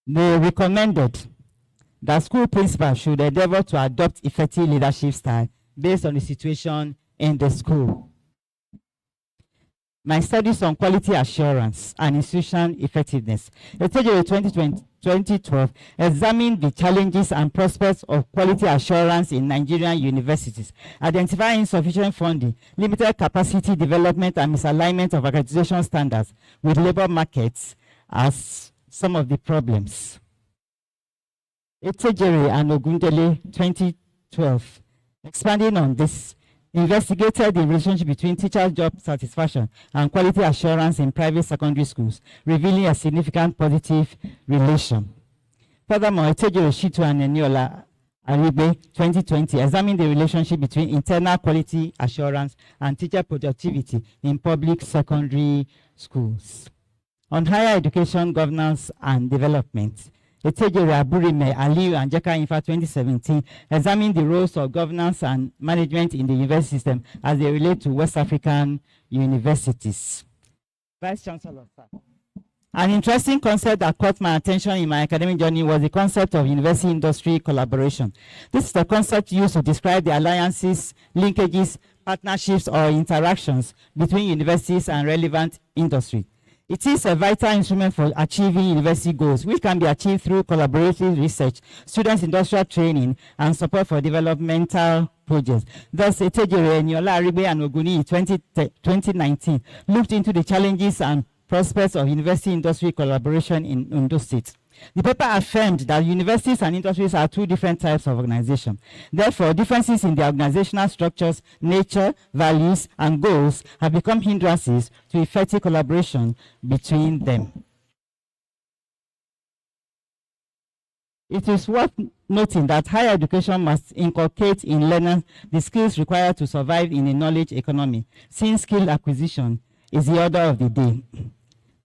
They recommended that school principals should endeavor to adopt effective leadership style based on the situation in the school. My studies on quality assurance and institutional effectiveness. Etejere 2012 examined the challenges and prospects of quality assurance in Nigerian universities, identifying insufficient funding, limited capacity development, and misalignment of accreditation standards with labor markets as some of the problems. Etejere and Ogundele 2012, expanding on this, investigated the relationship between teachers' job satisfaction and quality assurance in private secondary schools, revealing a significant positive relation. Furthermore, Etejere, Shitu, and Eniola Aribe 2020 examined the relationship between internal quality assurance and teacher productivity in public secondary schools. On higher education, governance, and development, Etejere, Aburime, Aliyu, and Jeka Infa 2017 examined the roles of governance and management in the university system as they relate to West African universities. Vice Chancellor, sir. An interesting concept that caught my attention in my academic journey was the concept of university-industry collaboration. This is the concept used to describe the alliances, linkages, partnerships, or interactions between universities and relevant industry. It is a vital instrument for achieving university goals, which can be achieved through collaborative research, students' industrial training, and support for developmental projects. Thus, Etejere, Niola, Aribe, and Oguni in 2019 looked into the challenges and prospects of university-industry collaboration in Ondo State. The paper affirmed that universities and industries are two different types of organization. Therefore, differences in their organizational structures, nature, values, and goals have become hindrances to effective collaboration between them. It is worth noting that higher education must inculcate in learners the skills required to survive in a knowledge economy, since skill acquisition is the order of the day.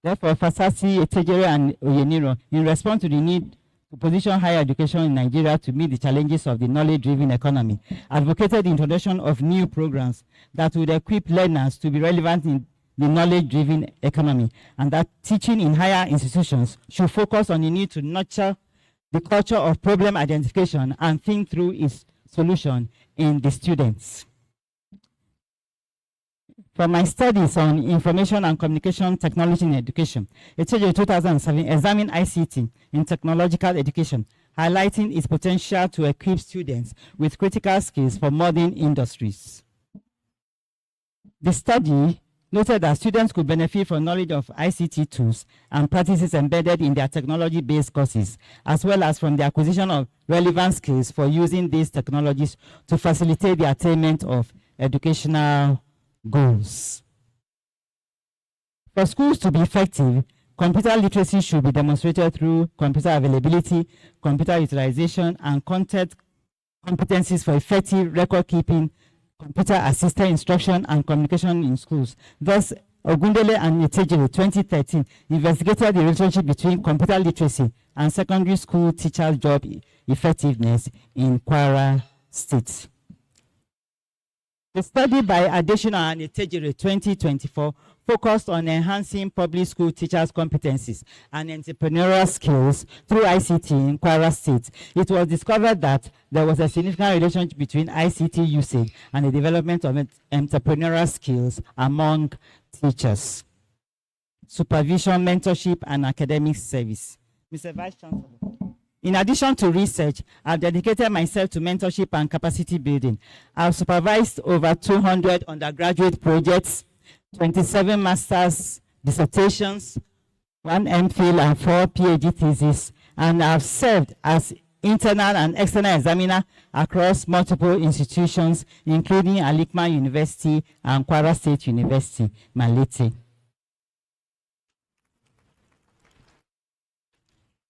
Therefore, Fasasi, Etejere, and Oyeniro, in response to the need to position higher education in Nigeria to meet the challenges of the knowledge-driven economy, advocated the introduction of new programs that would equip learners to be relevant in the knowledge-driven economy, and that teaching in higher institutions should focus on the need to nurture the culture of problem identification and think through its solution in the students. From my studies on information and communication technology in education, Etejere 2007 examined ICT in technological education, highlighting its potential to equip students with critical skills for modern industries. The study noted that students could benefit from knowledge of ICT tools and practices embedded in their technology-based courses, as well as from the acquisition of relevant skills for using these technologies to facilitate the attainment of educational goals. For schools to be effective, computer literacy should be demonstrated through computer availability, computer utilization, and content competencies for effective record keeping, computer-assisted instruction, and communication in schools. Thus, Ogundele and Etejere 2013 investigated the relationship between computer literacy and secondary school teachers' job effectiveness in Kwara State. The study by Additional and Etejere 2024 focused on enhancing public school teachers' competencies and entrepreneurial skills through ICT in Kwara State. It was discovered that there was a significant relationship between ICT usage and the development of entrepreneurial skills among teachers, supervision, mentorship, and academic service. Mr. Vice Chancellor. In addition to research, I've dedicated myself to mentorship and capacity building. I've supervised over 200 undergraduate projects, 27 master's dissertations, 1 MPhil and 4 PhD theses, and I've served as internal and external examiner across multiple institutions, including Alikma University and Kwara State University, Malete.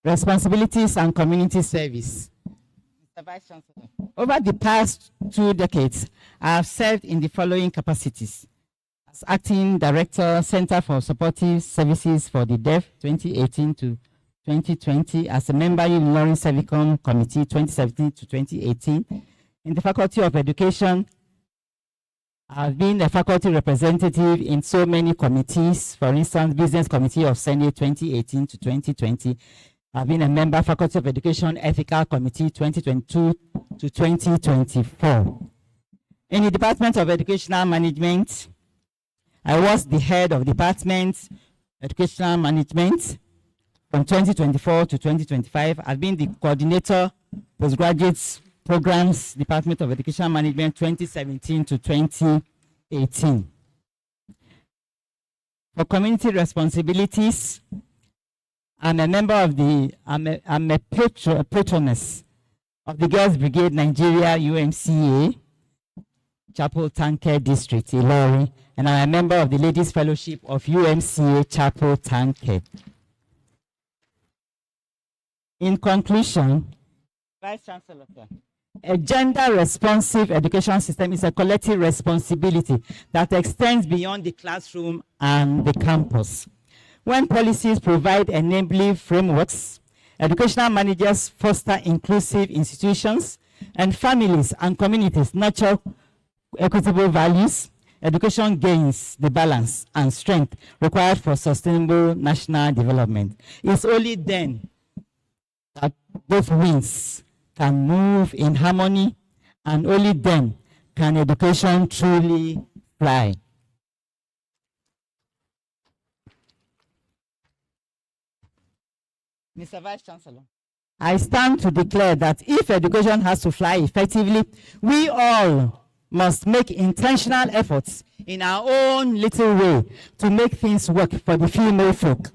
Responsibilities and community service. Mr. Vice Chancellor. Over the past 2 decades, I have served in the following capacities: as Acting Director, Center for Supportive Services for the Deaf, 2018 to 2020, as a member in Lawrence Servicom Committee, 2017 to 2018. In the Faculty of Education, I've been a faculty representative in so many committees. For instance, Business Committee of Senate, 2018 to 2020. I've been a member Faculty of Education Ethical Committee 2022 to 2024. In the Department of Educational Management, I was the head of Department Educational Management from 2024 to 2025. I've been the coordinator Postgraduate Programs Department of Educational Management 2017 to 2018. For community responsibilities, I'm a member of the, I'm a patroness of the Girls Brigade Nigeria UMCA, Chapel Tanke District, Ilori, and I'm a member of the Ladies Fellowship of UMCA Chapel Tanke. In conclusion, Vice Chancellor, a gender-responsive education system is a collective responsibility that extends beyond the classroom and the campus. When policies provide enabling frameworks, educational managers foster inclusive institutions, and families and communities nurture equitable values, education gains the balance and strength required for sustainable national development. It's only then that both wings can move in harmony, and only then can education truly fly. Mr. Vice Chancellor, I stand to declare that if education has to fly effectively, we all must make intentional efforts in our own little way to make things work for the female folk.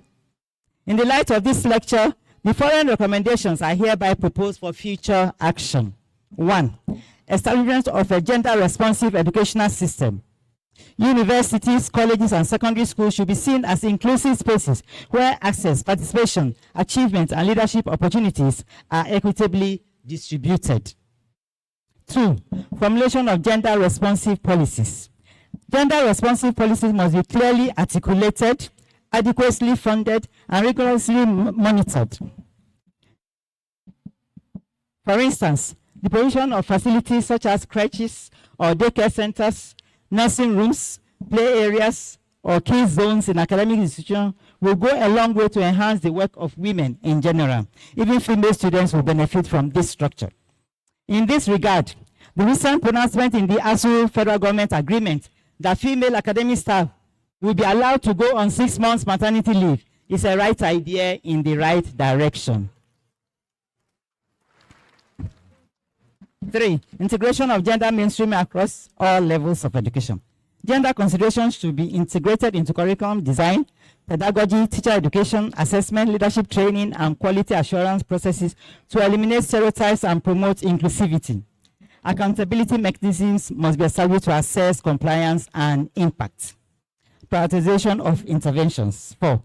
In the light of this lecture, the following recommendations are hereby proposed for future action. 1. Establishment of a gender-responsive educational system. Universities, colleges, and secondary schools should be seen as inclusive spaces where access, participation, achievement, and leadership opportunities are equitably distributed. 2. Formulation of gender-responsive policies. Gender-responsive policies must be clearly articulated, adequately funded, and rigorously monitored. For instance, the provision of facilities such as crèches or daycare centers, nursing rooms, play areas, or key zones in academic institutions will go a long way to enhance the work of women in general. Even female students will benefit from this structure. In this regard, the recent pronouncement in the ASU federal government agreement that female academic staff will be allowed to go on 6 months maternity leave is a right idea in the right direction. 3. Integration of gender mainstreaming across all levels of education. Gender considerations should be integrated into curriculum design, pedagogy, teacher education, assessment, leadership training, and quality assurance processes to eliminate stereotypes and promote inclusivity. Accountability mechanisms must be established to assess compliance and impact. Prioritization of interventions. 4.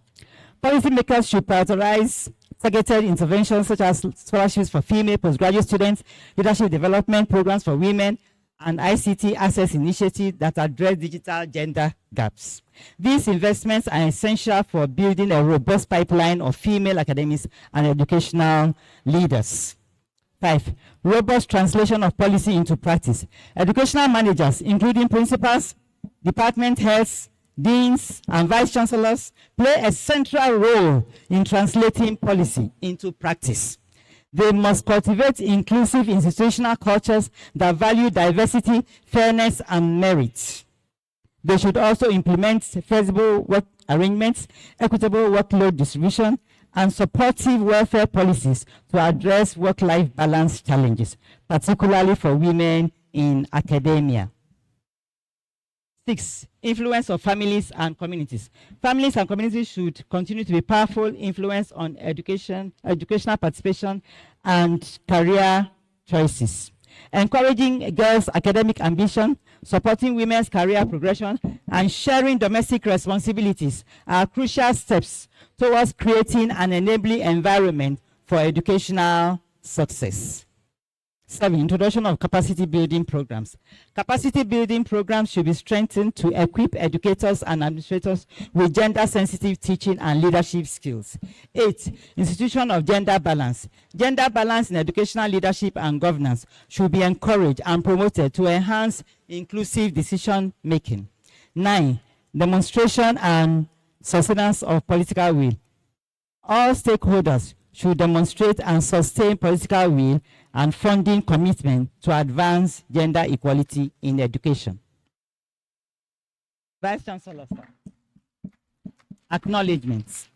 Policymakers should prioritize targeted interventions such as scholarships for female postgraduate students, leadership development programs for women, and ICT access initiatives that address digital gender gaps. These investments are essential for building a robust pipeline of female academics and educational leaders. 5. Robust translation of policy into practice. Educational managers, including principals, department heads, deans, and vice chancellors, play a central role in translating policy into practice. They must cultivate inclusive institutional cultures that value diversity, fairness, and merit. They should also implement flexible work arrangements, equitable workload distribution, and supportive welfare policies to address work-life balance challenges, particularly for women in academia. 6. Influence of families and communities. Families and communities should continue to be powerful influence on educational participation, and career choices. Encouraging girls' academic ambition, supporting women's career progression, and sharing domestic responsibilities are crucial steps towards creating an enabling environment for educational success. 7. Introduction of capacity building programs. Capacity building programs should be strengthened to equip educators and administrators with gender-sensitive teaching and leadership skills. 8. Institution of gender balance. Gender balance in educational leadership and governance should be encouraged and promoted to enhance inclusive decision-making. 9. Demonstration and sustenance of political will. All stakeholders should demonstrate and sustain political will and funding commitment to advance gender equality in education. Vice Chancellor, sir. Acknowledgements.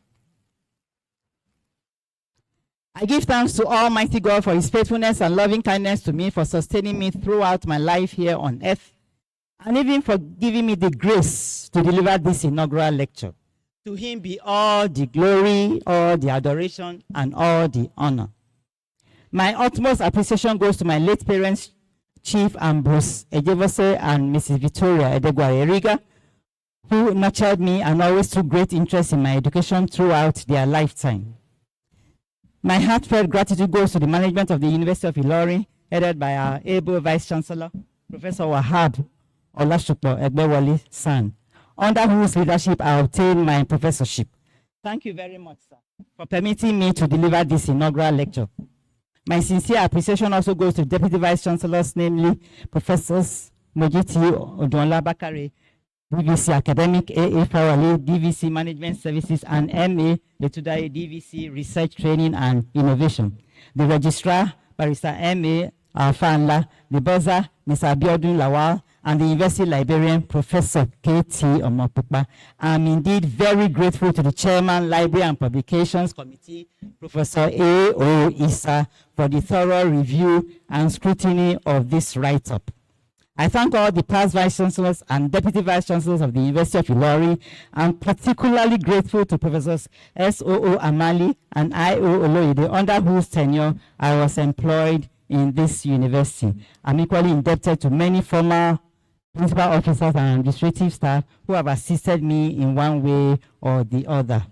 I give thanks to Almighty God for his faithfulness and loving kindness to me, for sustaining me throughout my life here on earth, and even for giving me the grace to deliver this inaugural lecture. To him be all the glory, all the adoration, and all the honor. My utmost appreciation goes to my late parents, Chief Ambrose Ejevose and Mrs. Victoria Edegwaye, who nurtured me and always took great interest in my education throughout their lifetime. My heartfelt gratitude goes to the management of the University of Ilorin, headed by our able Vice Chancellor, Professor Wahab Olashupo Egbewale San, under whose leadership I obtained my professorship. Thank you very much, sir, for permitting me to deliver this inaugural lecture. My sincere appreciation also goes to Deputy Vice Chancellors, namely Professors Mojiti Odonla Bakare, DVC Academic, AA Farley, DVC Management Services, and MA Etejere, DVC Research Training and Innovation. The Registrar, Barrister MA Alfanla, the Buzzer, Mr. Abiodun Lawal, and the University Librarian, Professor K.T. Omopupa. I'm indeed very grateful to the Chairman, Library and Publications Committee, Professor A.O. Issa, for the thorough review and scrutiny of this write-up. I thank all the past Vice Chancellors and Deputy Vice Chancellors of the University of Ilorin. I'm particularly grateful to Professors S.O.O. Amali and I.O. Oloyede, under whose tenure I was employed in this university. I'm equally indebted to many former principal officers and administrative staff who have assisted me in one way or the other.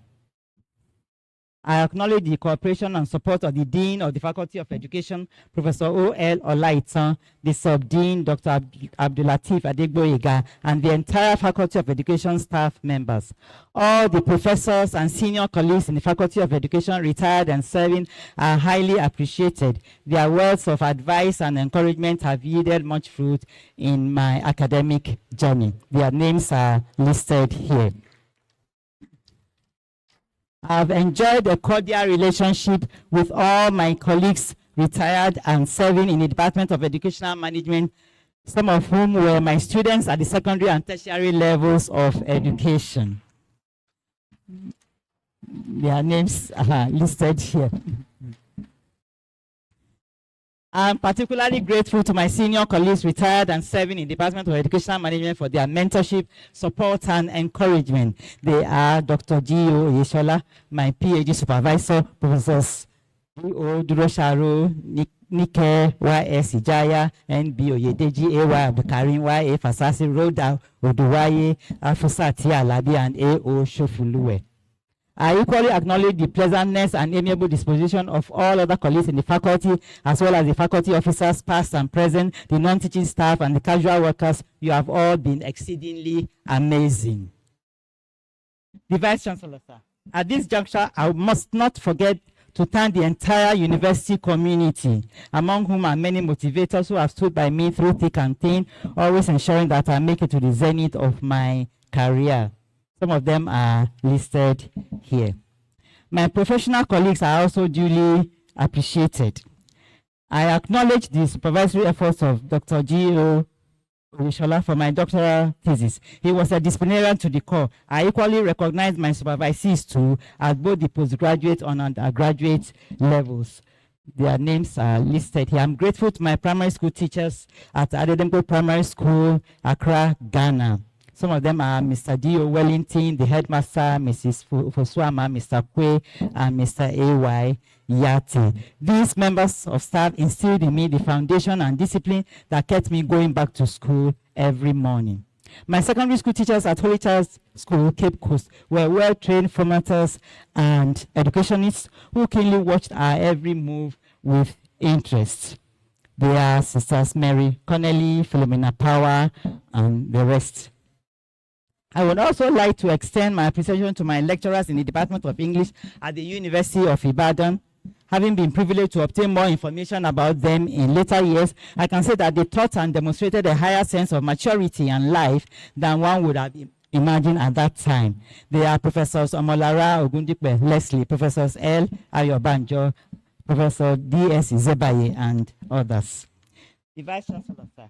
I acknowledge the cooperation and support of the Dean of the Faculty of Education, Professor O.L. Olaitan, the Sub-Dean, Dr. Abdulateef Adegboyega, and the entire Faculty of Education staff members. All the professors and senior colleagues in the Faculty of Education, retired and serving, are highly appreciated. Their words of advice and encouragement have yielded much fruit in my academic journey. Their names are listed here. I've enjoyed a cordial relationship with all my colleagues, retired and serving in the Department of Educational Management, some of whom were my students at the secondary and tertiary levels of education. Their names are listed here. I'm particularly grateful to my senior colleagues retired and serving in the Department of Educational Management for their mentorship, support, and encouragement. They are Dr. G.O. Yeshola, my PhD supervisor, Professors D.O. Durosharo, Nike Y.S. Ijaya, N.B. Oyedeji, A.Y. Abdukarim, Y.A. Fasasi, Rhoda Oduwaye, Afusati Alabi, and A.O. Shofuluwe. I equally acknowledge the pleasantness and amiable disposition of all other colleagues in the faculty, as well as the faculty officers, past and present, the non-teaching staff, and the casual workers. You have all been exceedingly amazing. The Vice Chancellor, sir. At this juncture, I must not forget to thank the entire university community, among whom are many motivators who have stood by me through thick and thin, always ensuring that I make it to the zenith of my career. Some of them are listed here. My professional colleagues are also duly appreciated. I acknowledge the supervisory efforts of Dr. G.O. Oyeshola for my doctoral thesis. He was a disciplinarian to the core. I equally recognize my supervisees too at both the postgraduate and undergraduate levels. Their names are listed here. I'm grateful to my primary school teachers at Adedempo Primary School, Accra, Ghana. Some of them are Mr. D.O. Wellington, the headmaster, Mrs. Fosuama, Mr. Kwe, and Mr. A.Y. Yati. These members of staff instilled in me the foundation and discipline that kept me going back to school every morning. My secondary school teachers at Holy Child's School, Cape Coast, were well-trained formators and educationists who keenly watched our every move with interest. They are Sisters Mary Connelly, Philomena Power, and the rest. I would also like to extend my appreciation to my lecturers in the Department of English at the University of Ibadan. Having been privileged to obtain more information about them in later years, I can say that they taught and demonstrated a higher sense of maturity and life than one would have imagined at that time. They are Professors Omolara Ogundipe Leslie, Professors L. Ayobanjo, Professor D.S. Izebaye, and others. The Vice Chancellor, sir.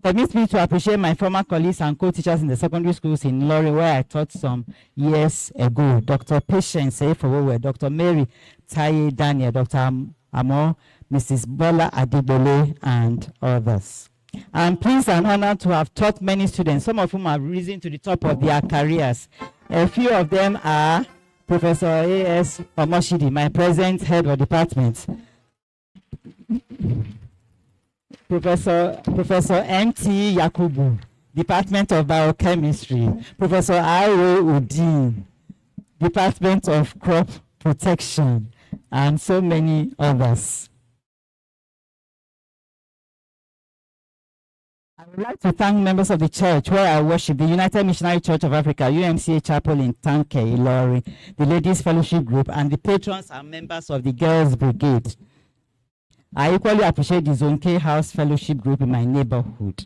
Permit me to appreciate my former colleagues and co-teachers in the secondary schools in Ilorin, where I taught some years ago. Dr. Patience Efowowe, Dr. Mary Taye Daniel, Dr. Amo, Mrs. Bola Adibole, and others. I'm pleased and honored to have taught many students, some of whom have risen to the top of their careers. A few of them are Professor A.S. Omoshidi, my present head of department. Professor M.T. Yakubu, Department of Biochemistry. Professor I.O. Udin, Department of Crop Protection, and so many others. I would like to thank members of the church where I worship, the United Missionary Church of Africa, UMCA Chapel in Tanke, Ilorin, the Ladies Fellowship Group, and the patrons and members of the Girls Brigade. I equally appreciate the Zone K House Fellowship Group in my neighborhood.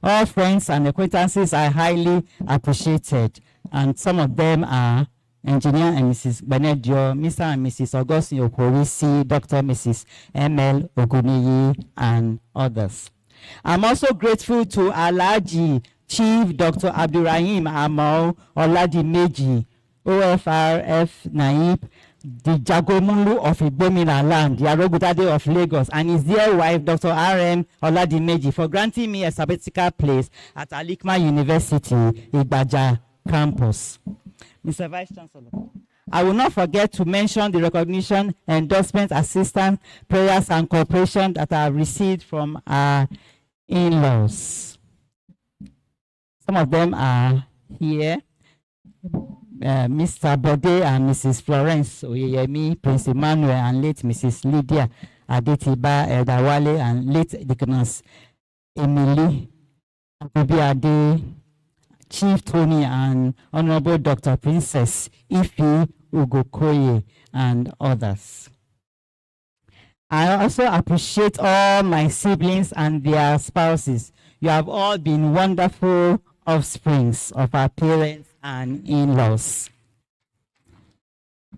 All friends and acquaintances are highly appreciated, and some of them are Engineer and Mrs. Benedio, Mr. and Mrs. Augustine Okorisi, Dr. Mrs. M.L. Oguniyi, and others. I'm also grateful to Alhaji Chief Dr. Abdurrahim Amal Oladimeji, OFRF Naib, the Jagomulu of Igbomina land, the Arogudade of Lagos, and his dear wife, Dr. R.M. Oladimeji, for granting me a sabbatical place at Alikma University, Igbaja campus. Mr. Vice Chancellor, I will not forget to mention the recognition, endorsement, assistance, prayers, and cooperation that I have received from our in-laws. Some of them are here. Mr. Bode and Mrs. Florence Oyeyemi, Prince Emmanuel, and late Mrs. Lydia Adetiba Edawale, and late Deaconess Emily Abibiade, Chief Tony, and Honorable Dr. Princess Ifi Ugokoye, and others. I also appreciate all my siblings and their spouses. You have all been wonderful offsprings of our parents and in-laws.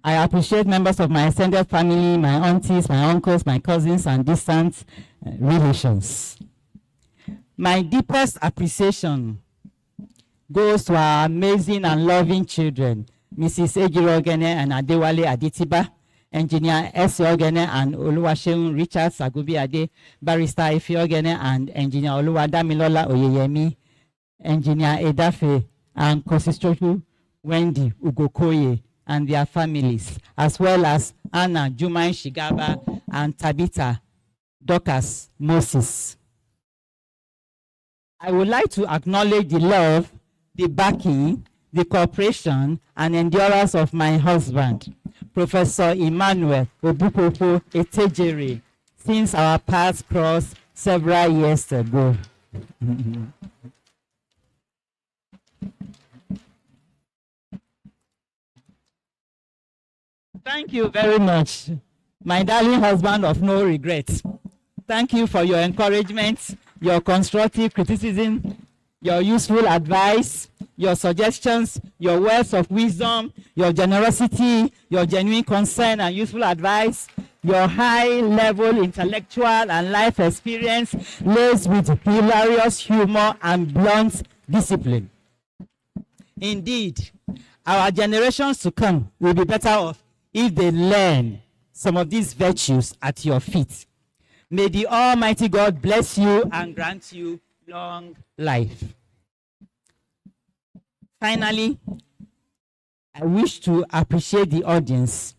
I appreciate members of my extended family, my aunties, my uncles, my cousins, and distant relations. My deepest appreciation goes to our amazing and loving children, Mrs. Ejire Ogene and Adewale Adetiba, Engineer S. Ogene and Oluwaseun Richard Sagubiade, Barrister Ife Ogene and Engineer Oluwadamilola Oyeyemi, Engineer Edafe, and Kosistoju Wendy Ugokoye and their families, as well as Anna Jumain Shigaba and Tabitha Dorcas Moses. I would like to acknowledge the love, the backing, the cooperation, and endurance of my husband, Professor Emmanuel Obupopo Etejere, since our paths crossed several years ago. Thank you very much, my darling husband of no regrets. Thank you for your encouragement, your constructive criticism, your useful advice, your suggestions, your words of wisdom, your generosity, your genuine concern and useful advice, your high-level intellectual and life experience laced with hilarious humor and blunt discipline. Indeed, our generations to come will be better off if they learn some of these virtues at your feet. May the Almighty God bless you and grant you long life. Finally, I wish to appreciate the audience,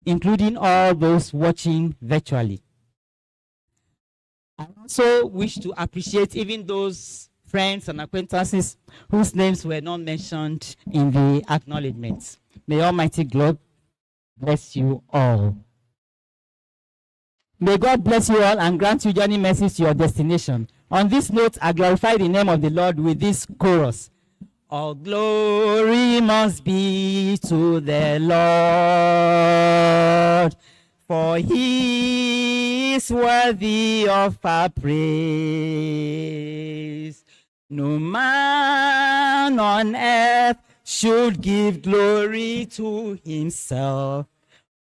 including all those watching virtually. I also wish to appreciate even those friends and acquaintances whose names were not mentioned in the acknowledgements. May Almighty God bless you all. May God bless you all and grant you journey mercies to your destination. On this note, I glorify the name of the Lord with this chorus. All glory must be to the Lord, for he is worthy of our praise. No man on earth should give glory to himself.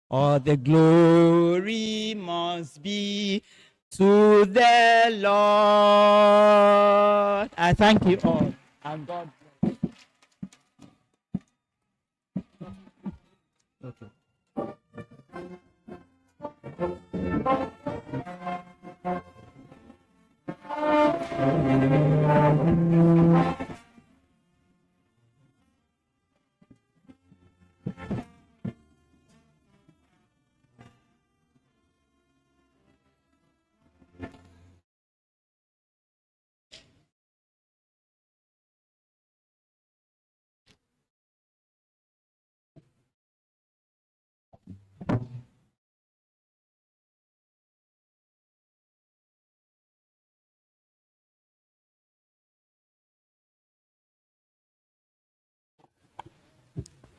All the glory must be to the Lord. I thank you all, and God bless. Okay.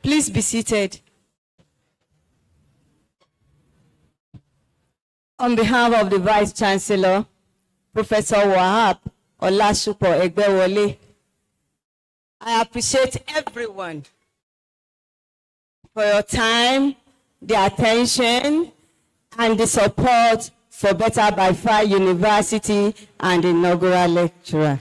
Please be seated. On behalf of the Vice Chancellor, Professor Wahab Olasupo Egbewole. I appreciate everyone for your time, the attention, and the support for Better by Far University and the inaugural lecturer.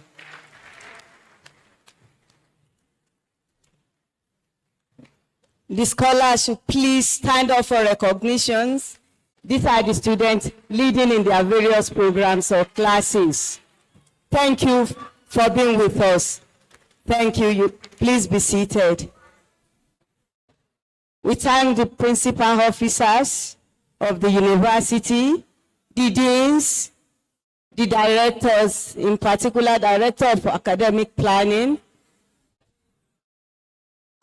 The scholars should please stand up for recognitions. These are the students leading in their various programs or classes. Thank you for being with us. Thank you. Please be seated. We thank the principal officers of the university, the deans, the directors, in particular Director of Academic Planning.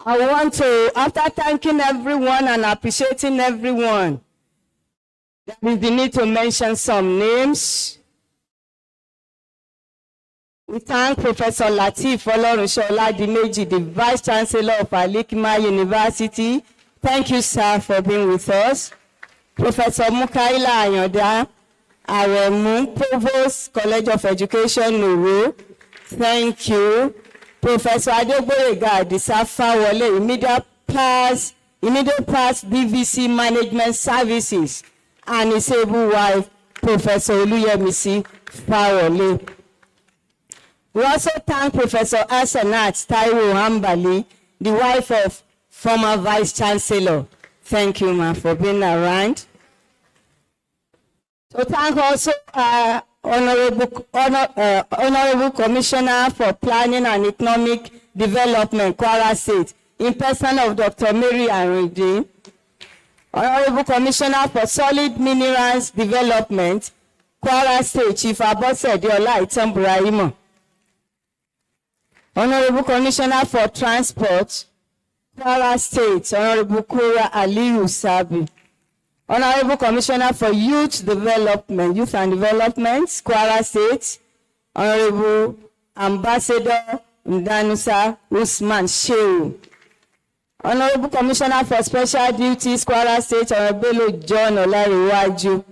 I want to, after thanking everyone and appreciating everyone, there is the need to mention some names. We thank Professor Lateef Olorunsola-Dimeji, the Vice Chancellor of Al-Hikmah University. Thank you, sir, for being with us. Professor Mukaila Ayoda Aremu, Provost, College of Education, Nuru. Thank you. Professor Adegboyega Adisa-Fawole, immediate past BVC Management Services, and his able wife, Professor Oluyemisi Fawole. We also thank Professor Asenat Taiwo Ambali, the wife of former Vice Chancellor. Thank you, for being around. So thank also Honorable Commissioner for Planning and Economic Development, Kwara State, in person of Dr. Mary Arindi. Honorable Commissioner for Solid Minerals Development, Kwara State, Chief Abosede Olaitan Burahimo. Honorable Commissioner for Transport, Kwara State, Honorable Kura Aliyu Sabi. Honorable Commissioner for Youth and Development, Kwara State, Honorable Ambassador Ndanusa Usman Shehu. Honorable Commissioner for Special Duties, Kwara State, Honorable John Olariwaju.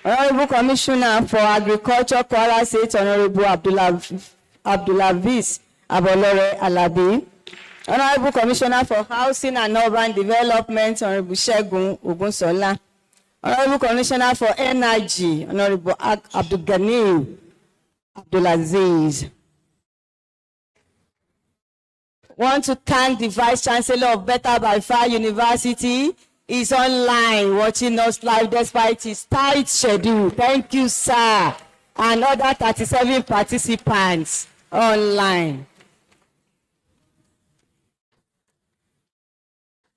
Honorable Commissioner for Agriculture, Kwara State, Honorable Abdulaziz Abolore Alabi. Honorable Commissioner for Housing and Urban Development, Honorable Segun Ogunsola. Honorable Commissioner for Energy, Honorable Abdulgani Abdulaziz. Want to thank the Vice Chancellor of Better by Far University. He's online watching us live despite his tight schedule. Thank you, sir. And other 37 participants online.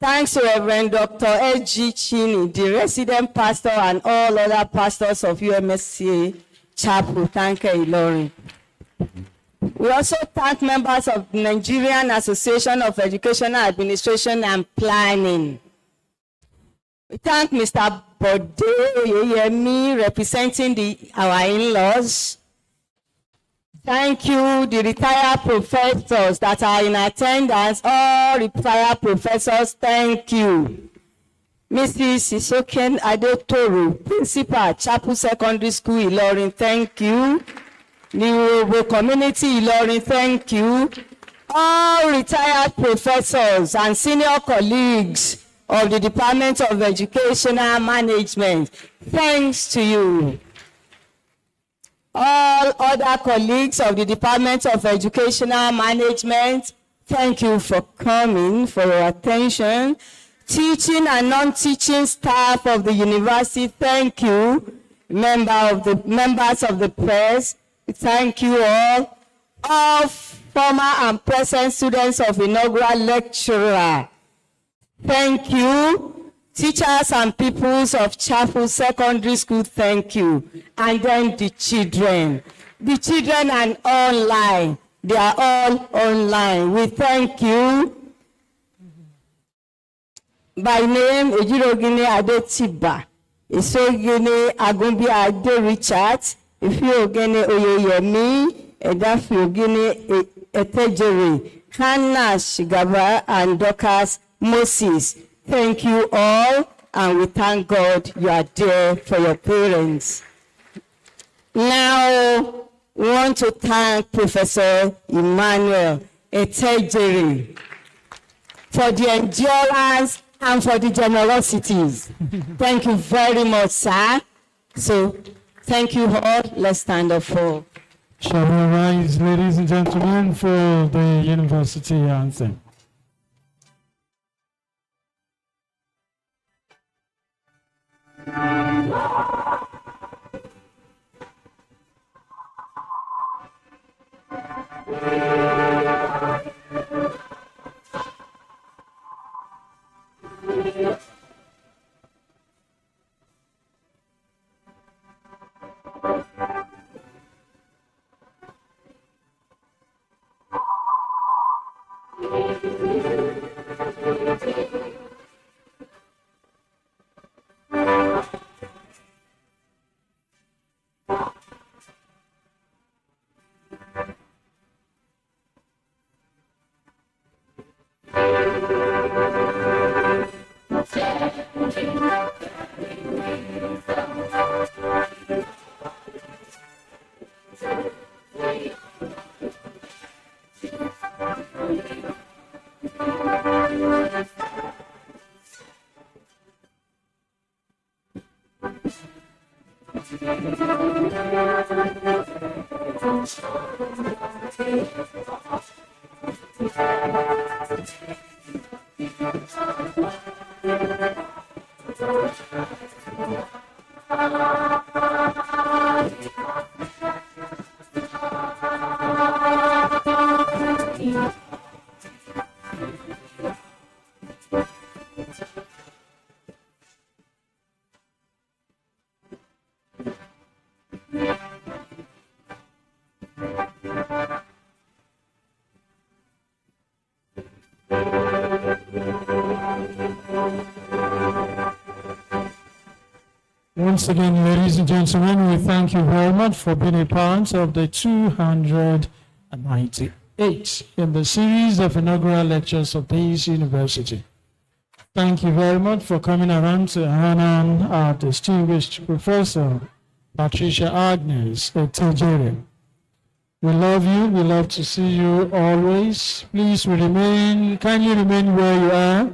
Thanks to Reverend Dr. S.G. Chini, the resident pastor, and all other pastors of UMSCA Chapel. Thank you, Lori. We also thank members of the Nigerian Association of Educational Administration and Planning. We thank Mr. Bode Oyeyemi, representing our in-laws. Thank you, the retired professors that are in attendance, all retired professors, thank you. Mrs. Isoken Adetoru, Principal, Chapel Secondary School, Ilorin, thank you. The community, Ilorin, thank you. All retired professors and senior colleagues of the Department of Educational Management, thanks to you. All other colleagues of the Department of Educational Management, thank you for coming, for your attention. Teaching and non-teaching staff of the university, thank you. Members of the press, thank you all. All former and present students of inaugural lecturer, thank you. Teachers and pupils of Chapel Secondary School, thank you. And then the children and online, they are all online. We thank you. By name, Ejirogene Adetiba, Isogene Agumbi Ade Richard, Ifiogene Oyeyemi, Edafiogene Etejere, Hannah Shigaba, and Dorcas Moses. Thank you all, and we thank God you are there for your parents. Now, We want to thank Professor Emmanuel Etejere for the endurance and for the generosities. Thank you very much, sir. So, thank you all. Let's stand up for. Shall we rise, ladies and gentlemen, for the university anthem? Once again, ladies and gentlemen, we thank you very much for being a part of the 298 in the series of inaugural lectures of this university. Thank you very much for coming around to honor our distinguished Professor Patricia Agnes Etejere. We love you. We love to see you always. Please can you remain where you are?